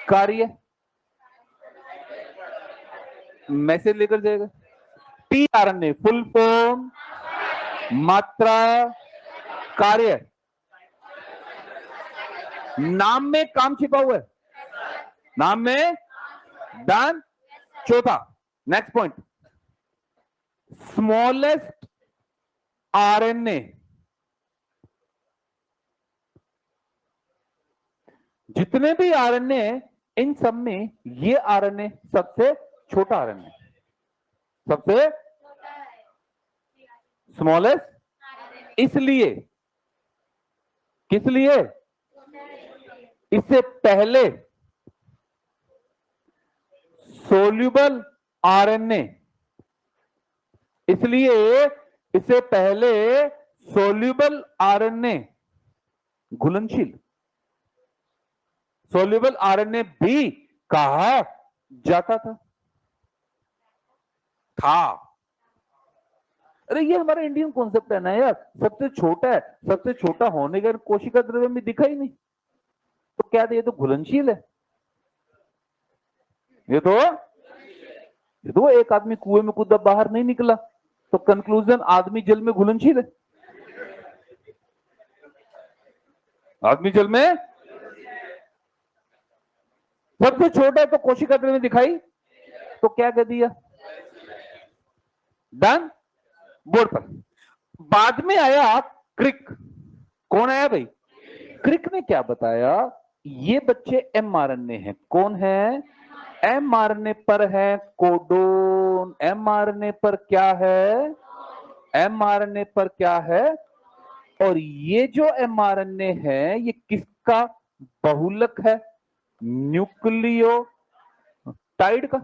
कार्य। मैसेज लेकर जाएगा। टीआरएनए फुल फॉर्म, मात्रा, कार्य। नाम में काम छिपा हुआ है, नाम में डन। चौथा, नेक्स्ट पॉइंट, स्मॉलेस्ट आरएनए। जितने भी आरएनए, इन सब में ये आरएनए सबसे छोटा आरएनए, सबसे स्मॉलेस्ट। इसलिए, किस लिए? इससे पहले सोल्यूबल आरएनए, इसलिए इससे पहले सोल्यूबल आरएनए, घुलनशील सोल्यूबल आरएनए भी कहा जाता था। अरे ये हमारा इंडियन कॉन्सेप्ट है ना यार, सबसे छोटा है, सबसे छोटा होने का कोशिका द्रव्य में दिखा ही नहीं, तो क्या ये तो घुलनशील है। ये तो एक आदमी कुएं में कूदा बाहर नहीं निकला, तो कंक्लूजन आदमी जल में घुलनशील है। आदमी जल में सबसे छोटा है, तो कोशिका द्रव्य में दिखाई, तो क्या कह दिया? डन। बोर्ड पर। बाद में आया क्रिक। कौन आया भाई? क्रिक ने क्या बताया? ये बच्चे एमआरएनए हैं। कौन है? एमआरएनए पर है कोडोन। एमआरएनए पर क्या है? एमआरएनए पर क्या है? और ये जो एमआरएनए है, ये किसका बहुलक है? न्यूक्लियोटाइड का।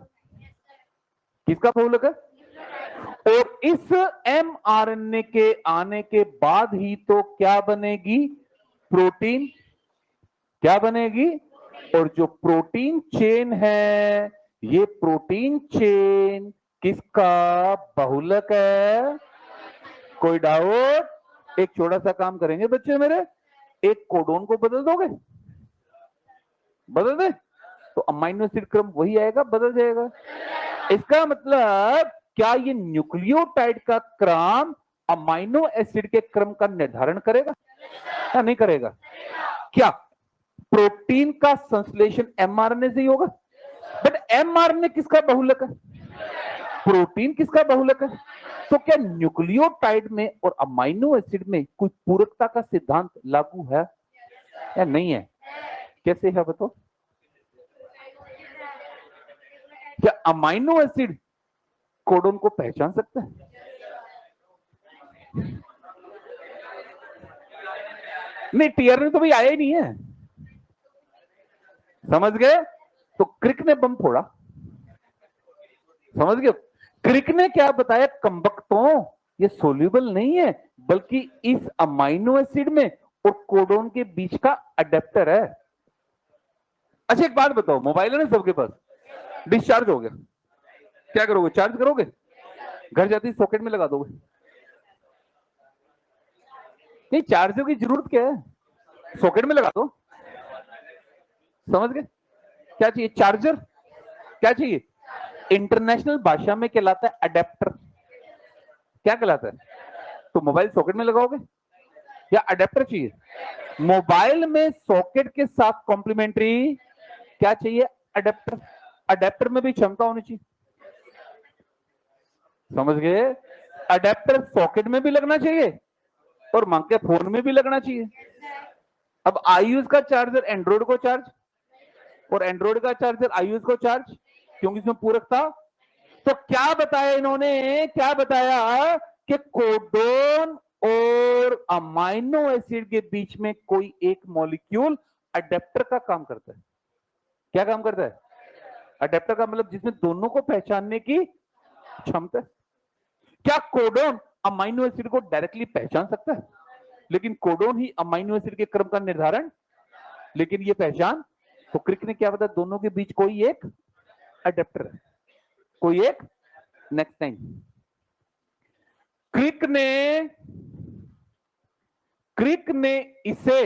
किसका बहुलक है? और इस एमआरएनए के आने के बाद ही तो क्या बनेगी? प्रोटीन। क्या बनेगी? और जो प्रोटीन चेन है, ये प्रोटीन चेन किसका बहुलक है? कोई डाउट? एक छोटा सा काम करेंगे बच्चे मेरे, एक कोडोन को बदल दोगे? बदल दे तो अमाइनो एसिड क्रम वही आएगा, बदल जाएगा। इसका मतलब क्या ये न्यूक्लियोटाइड का क्रम अमाइनो एसिड के क्रम का निर्धारण करेगा या नहीं करेगा? क्या प्रोटीन का संश्लेषण एमआरएनए से ही होगा? बट एमआरएनए किसका बहुलक है? प्रोटीन किसका बहुलक है? तो क्या न्यूक्लियोटाइड में और अमाइनो एसिड में कोई पूरकता का सिद्धांत लागू है या नहीं है? कैसे है बताओ? क्या अमाइनो एसिड कोडोन को पहचान सकता है? नहीं, टीआरएनए तो भाई आया ही नहीं है। समझ गए? तो क्रिक ने बम फोड़ा। समझ गए? क्रिक ने क्या बताया? कमबख्तों, ये सोल्यूबल नहीं है, बल्कि इस अमाइनो एसिड में और कोडोन के बीच का अडेप्टर है। अच्छा एक बात बताओ, मोबाइल है ना सबके पास, डिस्चार्ज हो गया, क्या करोगे? चार्ज करोगे? घर जाते ही सॉकेट में लगा दोगे? नहीं, चार्जर की जरूरत क्या है? सॉकेट में लगा दो। समझ गए? क्या चाहिए? चार्जर। क्या चाहिए? इंटरनेशनल भाषा में कहलाता है अडेप्टर। क्या कहलाता है? तो मोबाइल सॉकेट में लगाओगे या अडेप्टर चाहिए? मोबाइल में सॉकेट के साथ कॉम्प्लीमेंट्री क्या चाहिए? अडेप्टर। अडेप्टर में भी क्षमता होनी चाहिए। समझ गए? अडेप्टर सॉकेट में भी लगना चाहिए और मांग के फोन में भी लगना चाहिए। अब आयुष का चार्जर एंड्रॉइड को चार्ज और एंड्रॉइड का चार्जर आयुष को चार्ज, क्योंकि इसमें पूरक था। तो क्या बताया इन्होंने, क्या बताया कि कोडोन और अमाइनो एसिड के बीच में कोई एक मॉलिक्यूल अडेप्टर का काम करता है। क्या काम करता है? अडेप्टर का मतलब जिसमें दोनों को पहचानने की क्षमता है। क्या कोडोन अमाइनो एसिड को डायरेक्टली पहचान सकता है? लेकिन कोडोन ही अमाइनो एसिड के क्रम का निर्धारण, लेकिन ये पहचान। तो क्रिक ने क्या बताया, दोनों के बीच कोई एक अडेप्टर है, कोई एक। नेक्स्ट टाइम क्रिक ने इसे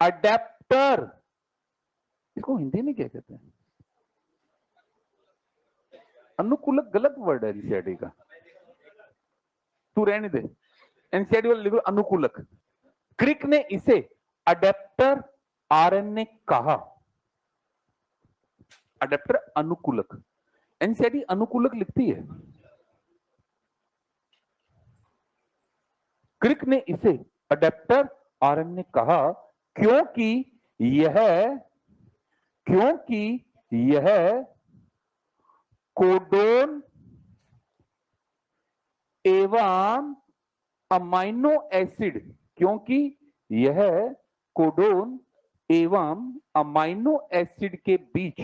अडेप्टर, इसको हिंदी में क्या कहते हैं? अनुकूलक गलत वर्ड है एनसीईआरटी का, तू रहने दे। एनसीईआरटी वाले लिखो अनुकूलक। क्रिक ने इसे अडेप्टर आरएनए कहा। अडेप्टर अनुकूलक, एनसीईआरटी अनुकूलक लिखती है। क्रिक ने इसे अडेप्टर आरएनए कहा क्योंकि यह कोडोन एवं अमाइनो एसिड, क्योंकि यह कोडोन एवं अमाइनो एसिड के बीच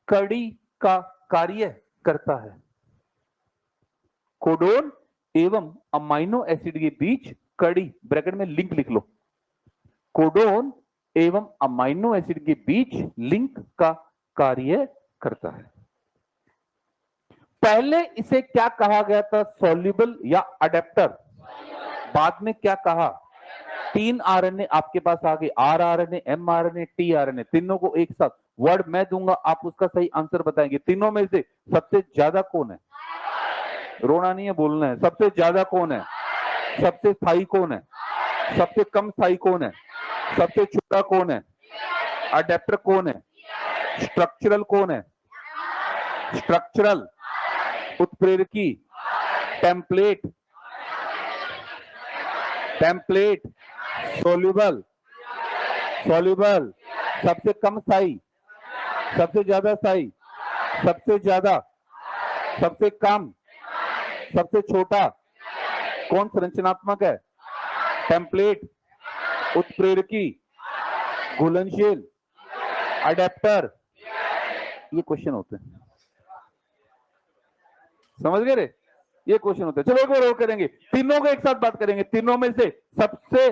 कड़ी का कार्य करता है। कोडोन एवं अमाइनो एसिड के बीच कड़ी, ब्रैकेट में लिंक लिख लो। कोडोन एवं अमाइनो एसिड के बीच लिंक का कार्य करता है। पहले इसे क्या कहा गया था, सॉल्युबल या अडेप्टर? बाद में क्या कहा? 3 आरएनए आपके पास आ गए, R RNA, M RNA, T RNA, तीनों को एक साथ वर्ड मैं दूंगा, आप उसका सही आंसर बताएंगे। तीनों में से सबसे ज्यादा कौन है? रोना नहीं है, बोलना है। सबसे ज्यादा कौन है? सबसे स्थायी कौन है? सबसे कम स्थायी कौन है? सबसे छोटा कौन है? अडेप्टर कौन है? स्ट्रक्चरल कौन है? स्ट्रक्चरल, उत्प्रेरकी, टेम्पलेट, सॉल्युबल, सबसे कम स्थायी, सबसे ज्यादा स्थायी, सबसे ज्यादा, सबसे कम, सबसे छोटा। कौन संरचनात्मक है? टेम्पलेट, उत्प्रेरकी, घुलनशील, अडेप्टर। ये क्वेश्चन होते हैं, समझ गए रे? ये क्वेश्चन होते हैं। चलो एक बार और करेंगे, तीनों को एक साथ बात करेंगे। तीनों में से सबसे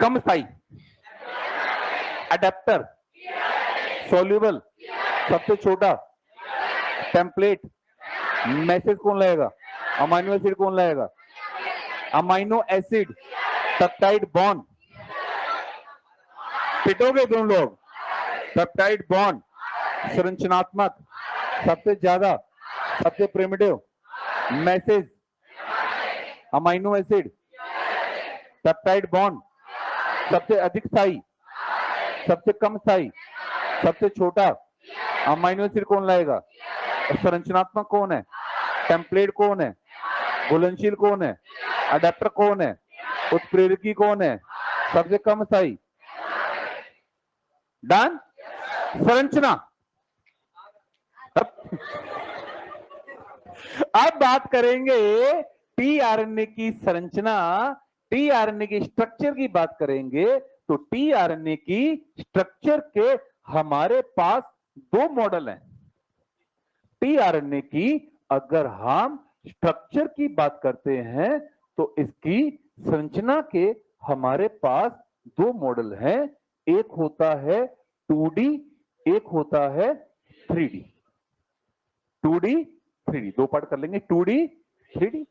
कम स्थायी अडेप्टर, सॉल्युबल, सबसे छोटा टेम्पलेट। मैसेज कौन लाएगा? अमाइनो एसिड कौन लाएगा? अमाइनो एसिड, पेप्टाइड बॉन्ड, पिटोगे तुम लोग। पेप्टाइड बॉन्ड, संरचनात्मक, सबसे ज्यादा, सबसे primitive, message, amino acid, peptide bond, सबसे अधिक स्थायी, सबसे कम स्थायी, सबसे छोटा। अमाइनो एसिड कौन लाएगा? संरचनात्मक कौन है? टेम्पलेट कौन है? घुलनशील कौन है? अडेप्टर कौन है? उत्प्रेरकी कौन है? सबसे कम स्थायी। डन? संरचना। अब बात करेंगे टीआरएनए की संरचना, टीआरएनए की स्ट्रक्चर की बात करेंगे। तो टीआरएनए की स्ट्रक्चर के हमारे पास 2 मॉडल हैं। टीआरएनए की अगर हम स्ट्रक्चर की बात करते हैं तो इसकी संरचना के हमारे पास 2 मॉडल हैं। एक होता है 2D, एक होता है 3D। 2D 3D, 2 पार्ट कर लेंगे, 2D 3D।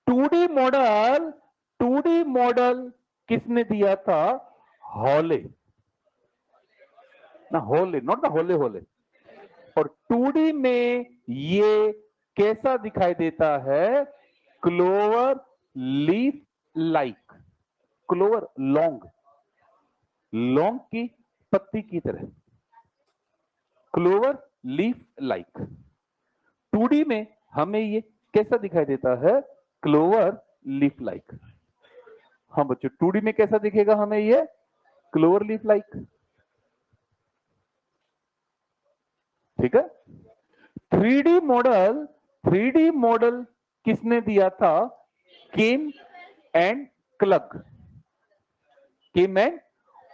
2D मॉडल किसने दिया था? हॉले ना, हॉले, नॉट द होले होले। और 2D में ये कैसा दिखाई देता है? क्लोवर लीफ लाइक, क्लोवर, लौंग की पत्ती की तरह, क्लोवर लीफ लाइक। 2D में हमें ये कैसा दिखाई देता है? Clover leaf like. हाँ बच्चों, 2D में कैसा दिखेगा हमें ये? Clover leaf like. ठीक है। 3D मॉडल किसने दिया था? Came and Clough. Came and,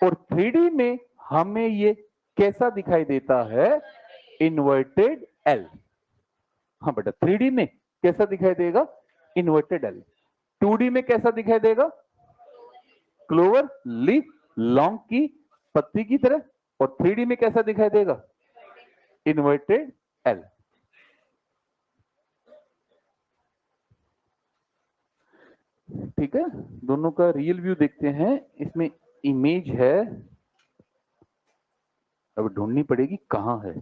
और 3D में हमें ये कैसा दिखाई देता है? Inverted L. हाँ बेटा, 3D में कैसा दिखाई देगा? Inverted L. 2D में कैसा दिखाई देगा? क्लोवर लीफ, लॉन्ग की पत्ती की तरह। और 3D में कैसा दिखाई देगा? Inverted L. ठीक है, दोनों का रियल व्यू देखते हैं। इसमें इमेज है, अब ढूंढनी पड़ेगी कहां है।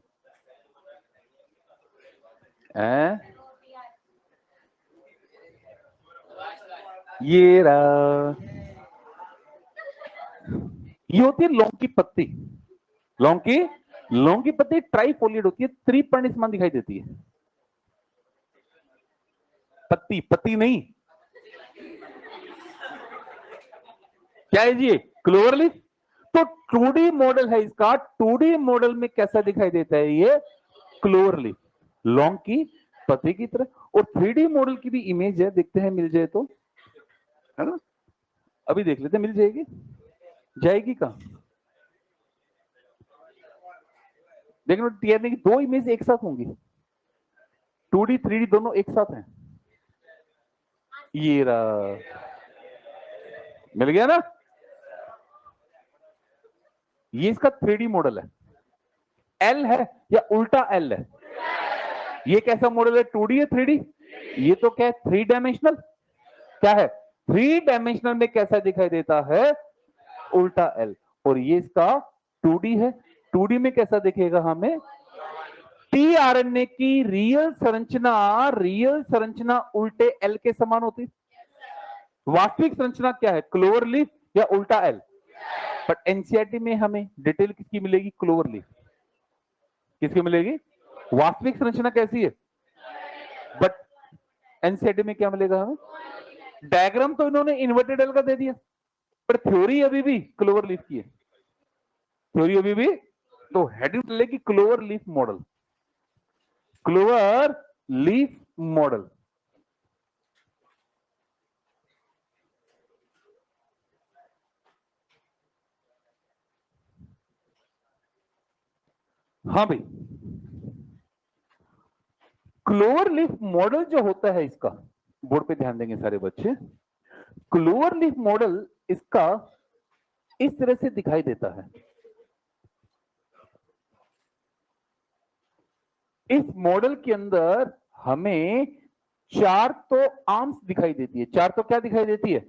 ये रहा, ये होती है लौंग की पत्ती। लौंग की पत्ती ट्राइफोलिएट होती है, त्रिपर्ण समान दिखाई देती है। पत्ती नहीं, क्या है जी? Clover leaf. तो 2D मॉडल है इसका। 2D मॉडल में कैसा दिखाई देता है ये? क्लोवर लीफ, लौंग की पत्ती की तरह। और 3D मॉडल की भी इमेज है, देखते हैं मिल जाए तो, है ना? अभी देख लेते हैं, मिल जाएगी? जाएगी कहां? देखो टीआरने की दो इमेज एक साथ होंगी, 2D 3D दोनों एक साथ हैं। ये रहा, मिल गया ना? ये इसका 3D मॉडल है। एल है या उल्टा एल है? ये कैसा मॉडल है? 2D है 3D? ये तो क्या है? 3 डायमेंशनल। क्या है? 3 डायमेंशनल में कैसा दिखाई देता है? उल्टा एल। और ये इसका 2D है। 2D में कैसा दिखेगा हमें? टीआरएनए की रियल संरचना उल्टे एल के समान होती। वास्तविक संरचना क्या है? क्लोवर लीफ या उल्टा एल? बट एनसीईआरटी में हमें डिटेल किसकी मिलेगी? Clover leaf. किसकी मिलेगी? वास्तविक संरचना कैसी है? बट एनसीईआरटी में क्या मिलेगा हमें? डायग्राम तो इन्होंने इन्वर्टेड एल का दे दिया, पर थ्योरी अभी भी क्लोवर लीफ की है। थ्योरी अभी भी, तो हेडिंग चलेगी clover leaf model. Clover leaf model. हाँ भाई, क्लोवर लीफ मॉडल जो होता है इसका, बोर्ड पे ध्यान देंगे सारे बच्चे। क्लोवर लीफ मॉडल इसका इस तरह से दिखाई देता है। इस मॉडल के अंदर हमें 4 तो आर्म्स दिखाई देती है। 4 तो क्या दिखाई देती है?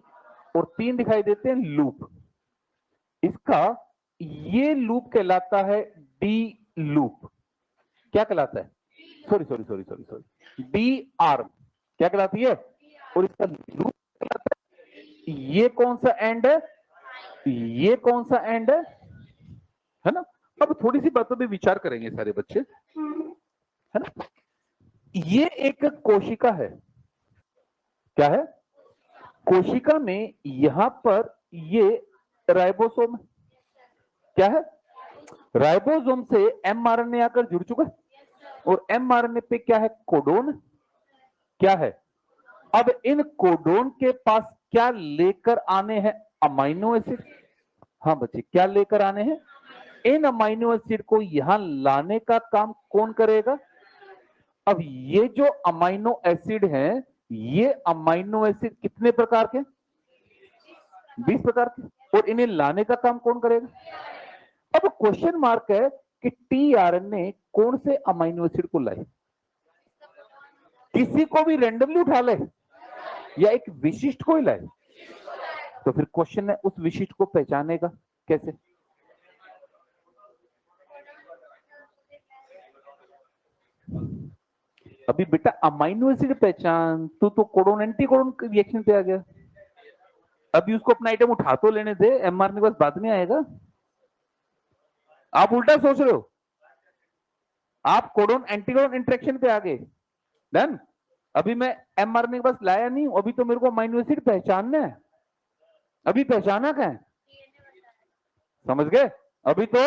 और 3 दिखाई देते हैं लूप। इसका ये लूप कहलाता है डी लूप। क्या कहलाता है? सॉरी, डी आर्म क्या कहलाती है? और इसका लूप कहलाता है। ये कौन सा एंड है? ये कौन सा एंड है ना? अब थोड़ी सी बातों पे विचार करेंगे सारे बच्चे, है ना? ये एक कोशिका है। क्या है? कोशिका में यहां पर ये राइबोसोम। क्या है? राइबोसोम से एमआरएनए आकर जुड़ चुका है, और एमआरएनए पे क्या है? कोडोन। क्या है? अब इन कोडोन के पास क्या लेकर आने हैं? Amino acid. हाँ बच्चे, क्या लेकर आने हैं? इन अमाइनो एसिड को यहां लाने का काम कौन करेगा? अब ये जो अमाइनो एसिड हैं, ये अमाइनो एसिड कितने प्रकार के? 20 प्रकार के। और इन्हें लाने का काम कौन करेगा? अब क्वेश्चन मार्क है कि टीआरएनए कौन से अमाइनो एसिड को लाए? किसी को भी रैंडमली उठा ले या एक विशिष्ट को ही लाए? तो फिर क्वेश्चन है, उस विशिष्ट को पहचानेगा कैसे? अभी बेटा अमाइनो एसिड पहचान, तू तो कोडोन एंटीकोडोन रिएक्शन पे आ गया। अभी उसको अपना आइटम उठा तो लेने दे, एमआरएनए बस बाद में आएगा। आप उल्टा सोच रहे हो, आप कोडोन एंटीकोडोन इंटरेक्शन पे आ गए। डन। अभी मैं mRNA के पास लाया नहीं, अभी तो मेरे को अमीनो एसिड पहचानना है। अभी पहचाना क्या है, समझ गए? अभी तो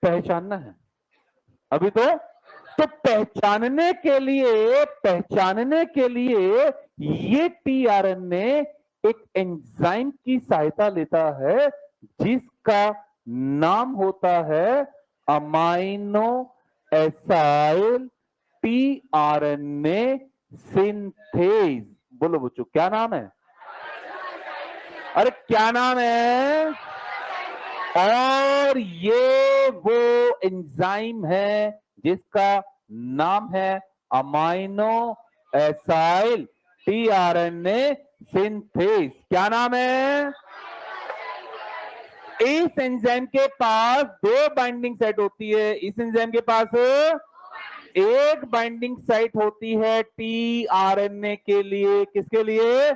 पहचानना है, अभी तो पहचानने के लिए ये टीआरएनए एक एंजाइम की सहायता लेता है जिसका नाम होता है अमाइनो एसाइल टीआरएनए सिंथेज। बोलो बच्चों क्या नाम है? अरे क्या नाम है? और ये वो एंजाइम है जिसका नाम है अमाइनो एसाइल टीआरएनए सिंथेज। क्या नाम है? इस एंजाइम के पास दो बाइंडिंग साइट होती है। इस एंजाइम के पास एक बाइंडिंग साइट होती है टीआरएनए के लिए, किसके लिए?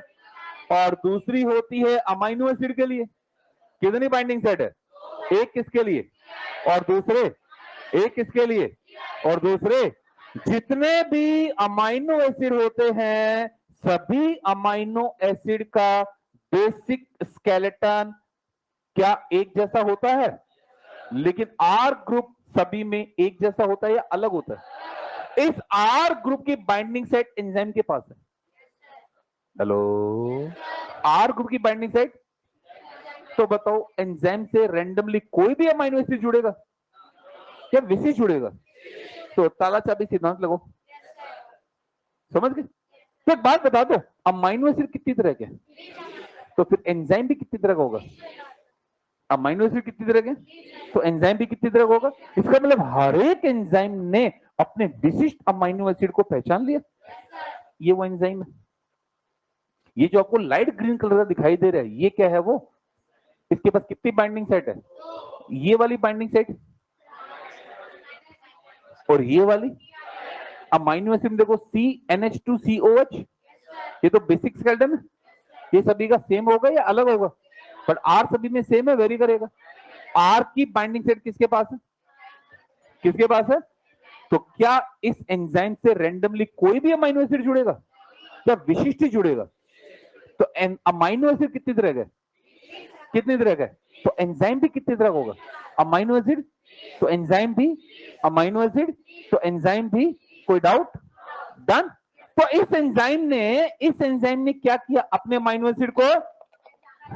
और दूसरी होती है अमाइनो एसिड के लिए। कितनी बाइंडिंग साइट है? एक किसके लिए और दूसरे? एक किसके लिए और दूसरे? जितने भी अमाइनो एसिड होते हैं सभी अमाइनो एसिड का बेसिक स्केलेटन क्या एक जैसा होता है? लेकिन आर ग्रुप सभी में एक जैसा होता है या अलग होता है? इस आर ग्रुप की बाइंडिंग साइट एंजाइम के पास है। हेलो, आर ग्रुप की बाइंडिंग साइट। तो बताओ एंजाइम से रैंडमली कोई भी अमाइनो एसिड जुड़ेगा या विशेष जुड़ेगा? तो ताला चाबी सिद्धांत लगो, समझ गए? तो एक बात बता दो, अमाइनो एसिड कितनी तरह के? तो फिर एंजाइम भी कितनी तरह का होगा? अमाइनो एसिड कितनी तरह के तो एंजाइम भी कितनी तरह का होगा। इसका मतलब हर एक एंजाइम ने अपने विशिष्ट अमाइनो एसिड को पहचान लिया। ये वो एंजाइम है। ये जो आपको लाइट ग्रीन कलर का दिखाई दे रहा है ये क्या है? वो इसके पास कितनी बाइंडिंग साइट है? ये वाली बाइंडिंग साइट और ये वाली अमाइनो एसिड देखो CnH2COH, ये तो बेसिक स्केलेटन है। ये सभी का सेम होगा या अलग होगा? बट आर सभी में सेम है, वेरी करेगा। आर की बाइंडिंग सेट किसके पास है? किसके पास है? तो क्या इस एंजाइम से रैंडमली कोई भी अमाइनो एसिड जुड़ेगा क्या विशिष्ट जुड़ेगा? तो अमाइनो एसिड कितनी तरह का? कितनी तरह का? तो एंजाइम भी कितनी तरह का होगा? अमाइनो एसिड तो एंजाइम भी, अमाइनो एसिड तो एंजाइम भी। कोई डाउट? डन। तो इस एंजाइम ने क्या किया? अपने अमाइनो एसिड को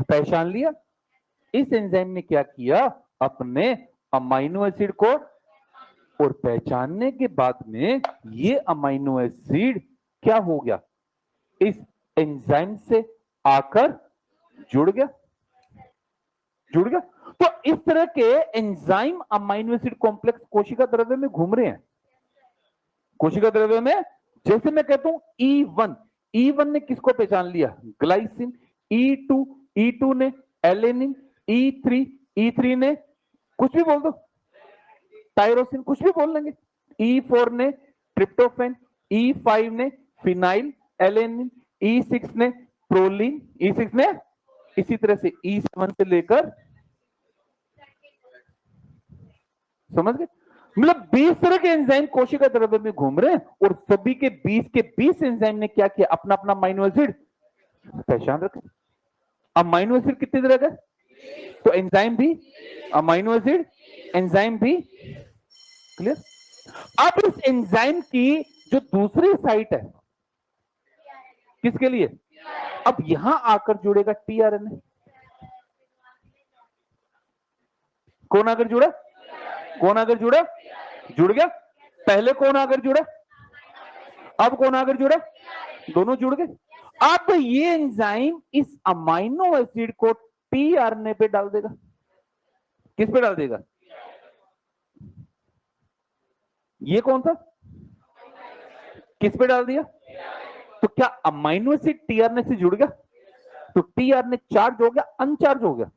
पहचान लिया। इस एंजाइम ने क्या किया? अपने अमाइनो एसिड को, और पहचानने के बाद में ये अमाइनो एसिड क्या हो गया? इस एंजाइम से आकर जुड़ गया। जुड़ गया। तो इस तरह के एंजाइम अमाइनो एसिड कॉम्प्लेक्स कोशिका द्रव्य में घूम रहे हैं। कोशिका द्रव्य में जैसे मैं कहता हूं E1 ने किसको पहचान लिया? ग्लाइसिन। E2 ने एलेनिन। E3 ने कुछ भी बोल दो, टायरोसिन, कुछ भी बोल लेंगे। E4 ने ट्रिप्टोफैन। E5 ने फिनाइल एलेनिन। E6 ने प्रोलीन। E6 ने इसी तरह से E7 से लेकर, समझ गए? मतलब 20 तरह के एंजाइम कोशिका द्रव्य में घूम रहे हैं और सभी के 20 के 20 एंजाइम ने क्या किया? अपना अपना अमाइनो एसिड पहचान रखा। अमाइनो एसिड कितनी तरह का? तो एंजाइम भी, अमाइनो एसिड, एंजाइम भी। क्लियर? अब इस एंजाइम की जो दूसरी साइट है किसके लिए? अब यहां आकर जुड़ेगा टीआरएनए। कौन आकर जुड़ा? कौन आकर जुड़ा? जुड़ गया। पहले कौन आकर जुड़ा? अब कौन आकर जुड़ा? दोनों जुड़ गए। अब ये एंजाइम इस अमाइनो एसिड को टीआरएनए पे डाल देगा। किस पे डाल देगा? ये कौन था? किस पे डाल दिया? तो क्या अमाइनो एसिड टीआरएनए से जुड़ गया? तो टीआरएनए चार्ज हो गया, अनचार्ज हो गया।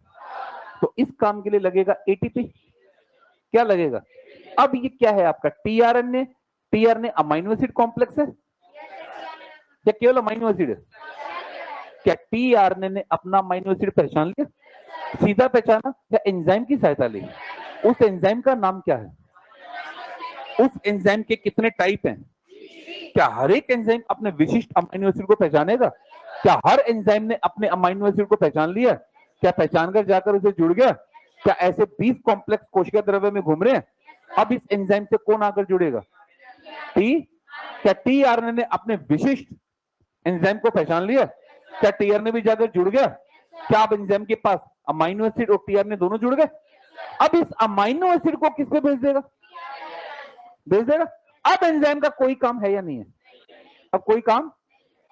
तो इस काम के लिए लगेगा एटीपी। क्या लगेगा? अब ये क्या है आपका? टीआरएनए अमाइनो एसिड कॉम्प्लेक्स है या केवल अमाइनो एसिड है? क्या टीआरएनए ने अपना अमाइनो एसिड पहचान लिया? सीधा पहचाना या एंजाइम की सहायता ली? उस एंजाइम का नाम क्या है? उस एंजाइम के कितने टाइप हैं? क्या हर एक एंजाइम अपने विशिष्ट अमीनो एसिड को पहचानेगा? क्या हर एंजाइम ने अपने अमीनो एसिड को पहचान लिया? क्या पहचान कर जाकर उसे जुड़ गया? क्या ऐसे 20 कॉम्प्लेक्स कोशिका द्रव्य में घूम रहे हैं? अब इस एंजाइम से कौन आकर जुड़ेगा? टी। क्या टीआरएनए ने अपने विशिष्ट एंजाइम को पहचान लिया? क्या टीआरएनए भी जाकर जुड़ गया? क्या अब एंजाइम के पास अमीनो एसिड और टीआरएनए दोनों जुड़ गए? अब इस अमीनो एसिड को किससे भेज देगा? भेज देगा। अब एंजाइम का कोई काम है या नहीं है? अब कोई काम?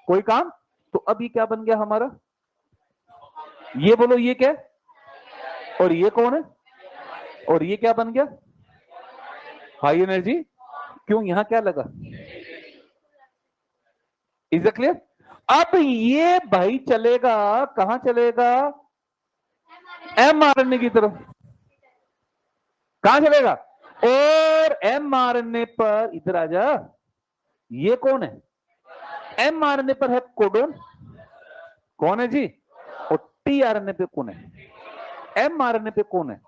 कोई काम। तो अब ये क्या बन गया हमारा? ये बोलो, ये क्या है? और ये कौन है? और ये क्या बन गया? High energy. क्यों, यहां क्या लगा? Is it clear? अब ये भाई चलेगा, कहां चलेगा? एमआरएनए की तरफ। कहां चलेगा? और एमआरएनए पर, इधर आ जा, ये कौन है? एमआरएनए पर है कोडोन। कौन है जी? और टीआरएनए पे कौन है? एमआरएनए पे कौन है?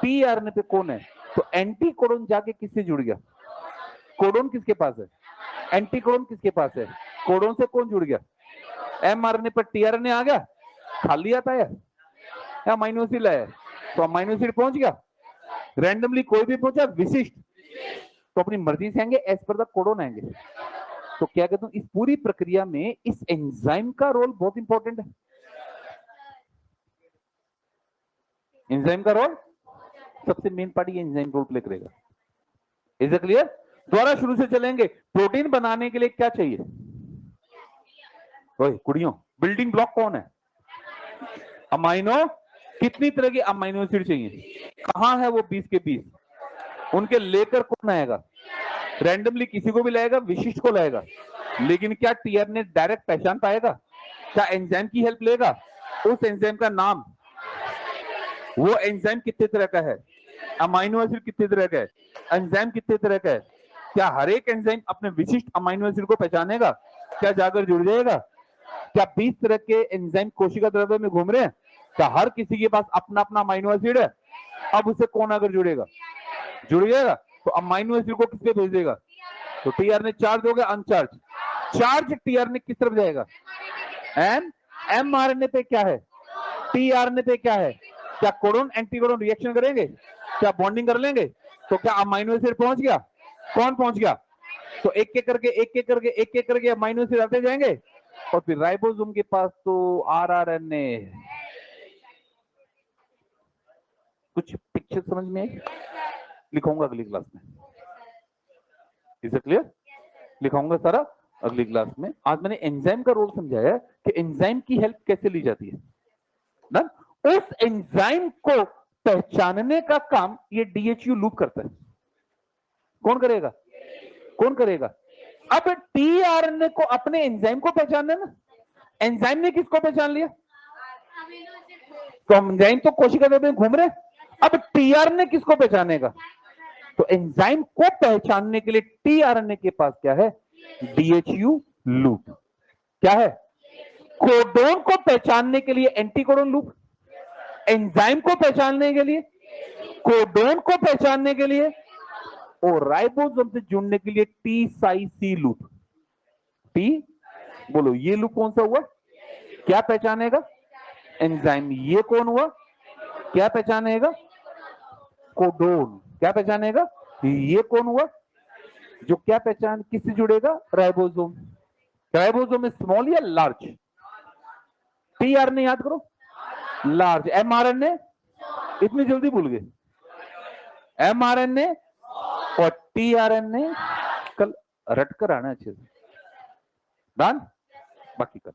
टीआरएनए पे कौन है? तो एंटी कोडोन जाके किससे जुड़ गया? कोडोन किसके पास है? एंटी कोडोन किसके पास है? कोडोन से कौन जुड़ गया? एमआरएनए पर टीआरएनए आ गया, खाली आता है या अमीनो एसिड है? तो अमीनो एसिड पहुंच गया, रैंडमली कोई भी पहुंचा, विशिष्ट तो अपनी मर्जी से आएंगे, एज पर द कोडोन आएंगे। तो क्या कहता हूं, इस पूरी प्रक्रिया में इस एंजाइम का रोल बहुत इंपॉर्टेंट है। एंजाइम का रोल सबसे मेन पार्ट, ये एंजाइम रोल प्ले करेगा। Is it clear? दोबारा शुरू से चलेंगे। प्रोटीन बनाने के लिए क्या चाहिए? ओए कुड़ियों, बिल्डिंग ब्लॉक कौन है? अमाइनो। कितनी तरह के अमाइनो एसिड चाहिए? कहां है वो 20 के 20? उनके लेकर कौन आएगा? रैंडमली किसी को भी लाएगा, विशिष्ट को लाएगा। लेकिन क्या टीआरएनए डायरेक्ट पहचान पाएगा? क्या एंजाइम की हेल्प लेगा? उस एंजाइम का नाम, वो एंजाइम कितने तरह का है, अमाइनो एसिड कितने तरह का है, एंजाइम कितने तरह का है? क्या हर एक एंजाइम अपने विशिष्ट अमाइनो एसिड को पहचानेगा? क्या जाकर जुड़ जाएगा? क्या 20 तरह के एंजाइम कोशिका द्रव्य में घूम रहे हैं? क्या हर किसी के पास अपना अपना अमाइनो एसिड है? अब उसे कौन आकर जुड़ेगा? जुड़ जाएगा। तो अमाइनो एसिड को किसके भेज देगा? तो टीआरएनए चार्ज हो गया, अनचार्ज। चार्ज टीआरएनए किस तरफ जाएगा? एमआरएनए पे क्या है? टीआरएनए पे क्या है? क्या कोडोन एंटीकोडोन रिएक्शन करेंगे? क्या बॉन्डिंग कर लेंगे? तो क्या अमाइनो एसिड पहुंच गया? कौन पहुंच गया? तो एक एक करके अमाइनो एसिड आते जाएंगे, और फिर राइबोसोम के पास तो आरआरएनए। कुछ पिक्चर समझ में आई? लिखाऊंगा अगली क्लास में। Is it clear? लिखाऊंगा सारा अगली क्लास में। आज मैंने एंजाइम का रोल समझाया कि एंजाइम की हेल्प कैसे ली जाती है ना। उस एंजाइम को पहचानने का काम ये डीएचयू लूप करता है। कौन करेगा? कौन करेगा? अब टीआरएनए को अपने एंजाइम को पहचानना ना। एंजाइम ने किसको पहचान लिया? तो एंजाइम तो कोशिका द्रव्य में घूम रहे, अब टीआरएनए किसको पहचानेगा? तो एंजाइम को पहचानने के लिए टीआरएनए के पास क्या है? DHU loop. क्या है? कोडोन को पहचानने के लिए एंटीकोडोन लूप, एंजाइम को पहचानने के लिए, कोडोन को पहचानने के लिए, और राइबोसोम से जुड़ने के लिए टी साई सी लूप। टी बोलो, ये लूप कौन सा हुआ? क्या पहचानेगा? एंजाइम। ये कौन हुआ? क्या पहचानेगा? कोडोन। क्या पहचानेगा? ये कौन हुआ? जो क्या पहचान, किससे जुड़ेगा? राइबोसोम। राइबोसोम में स्मॉल या लार्ज? टीआरएनए याद करो, लार्ज। एमआरएनए इतनी जल्दी भूल गए? एमआरएनए और टीआरएनए कल रट कर आना अच्छे से। डन? बाकी कल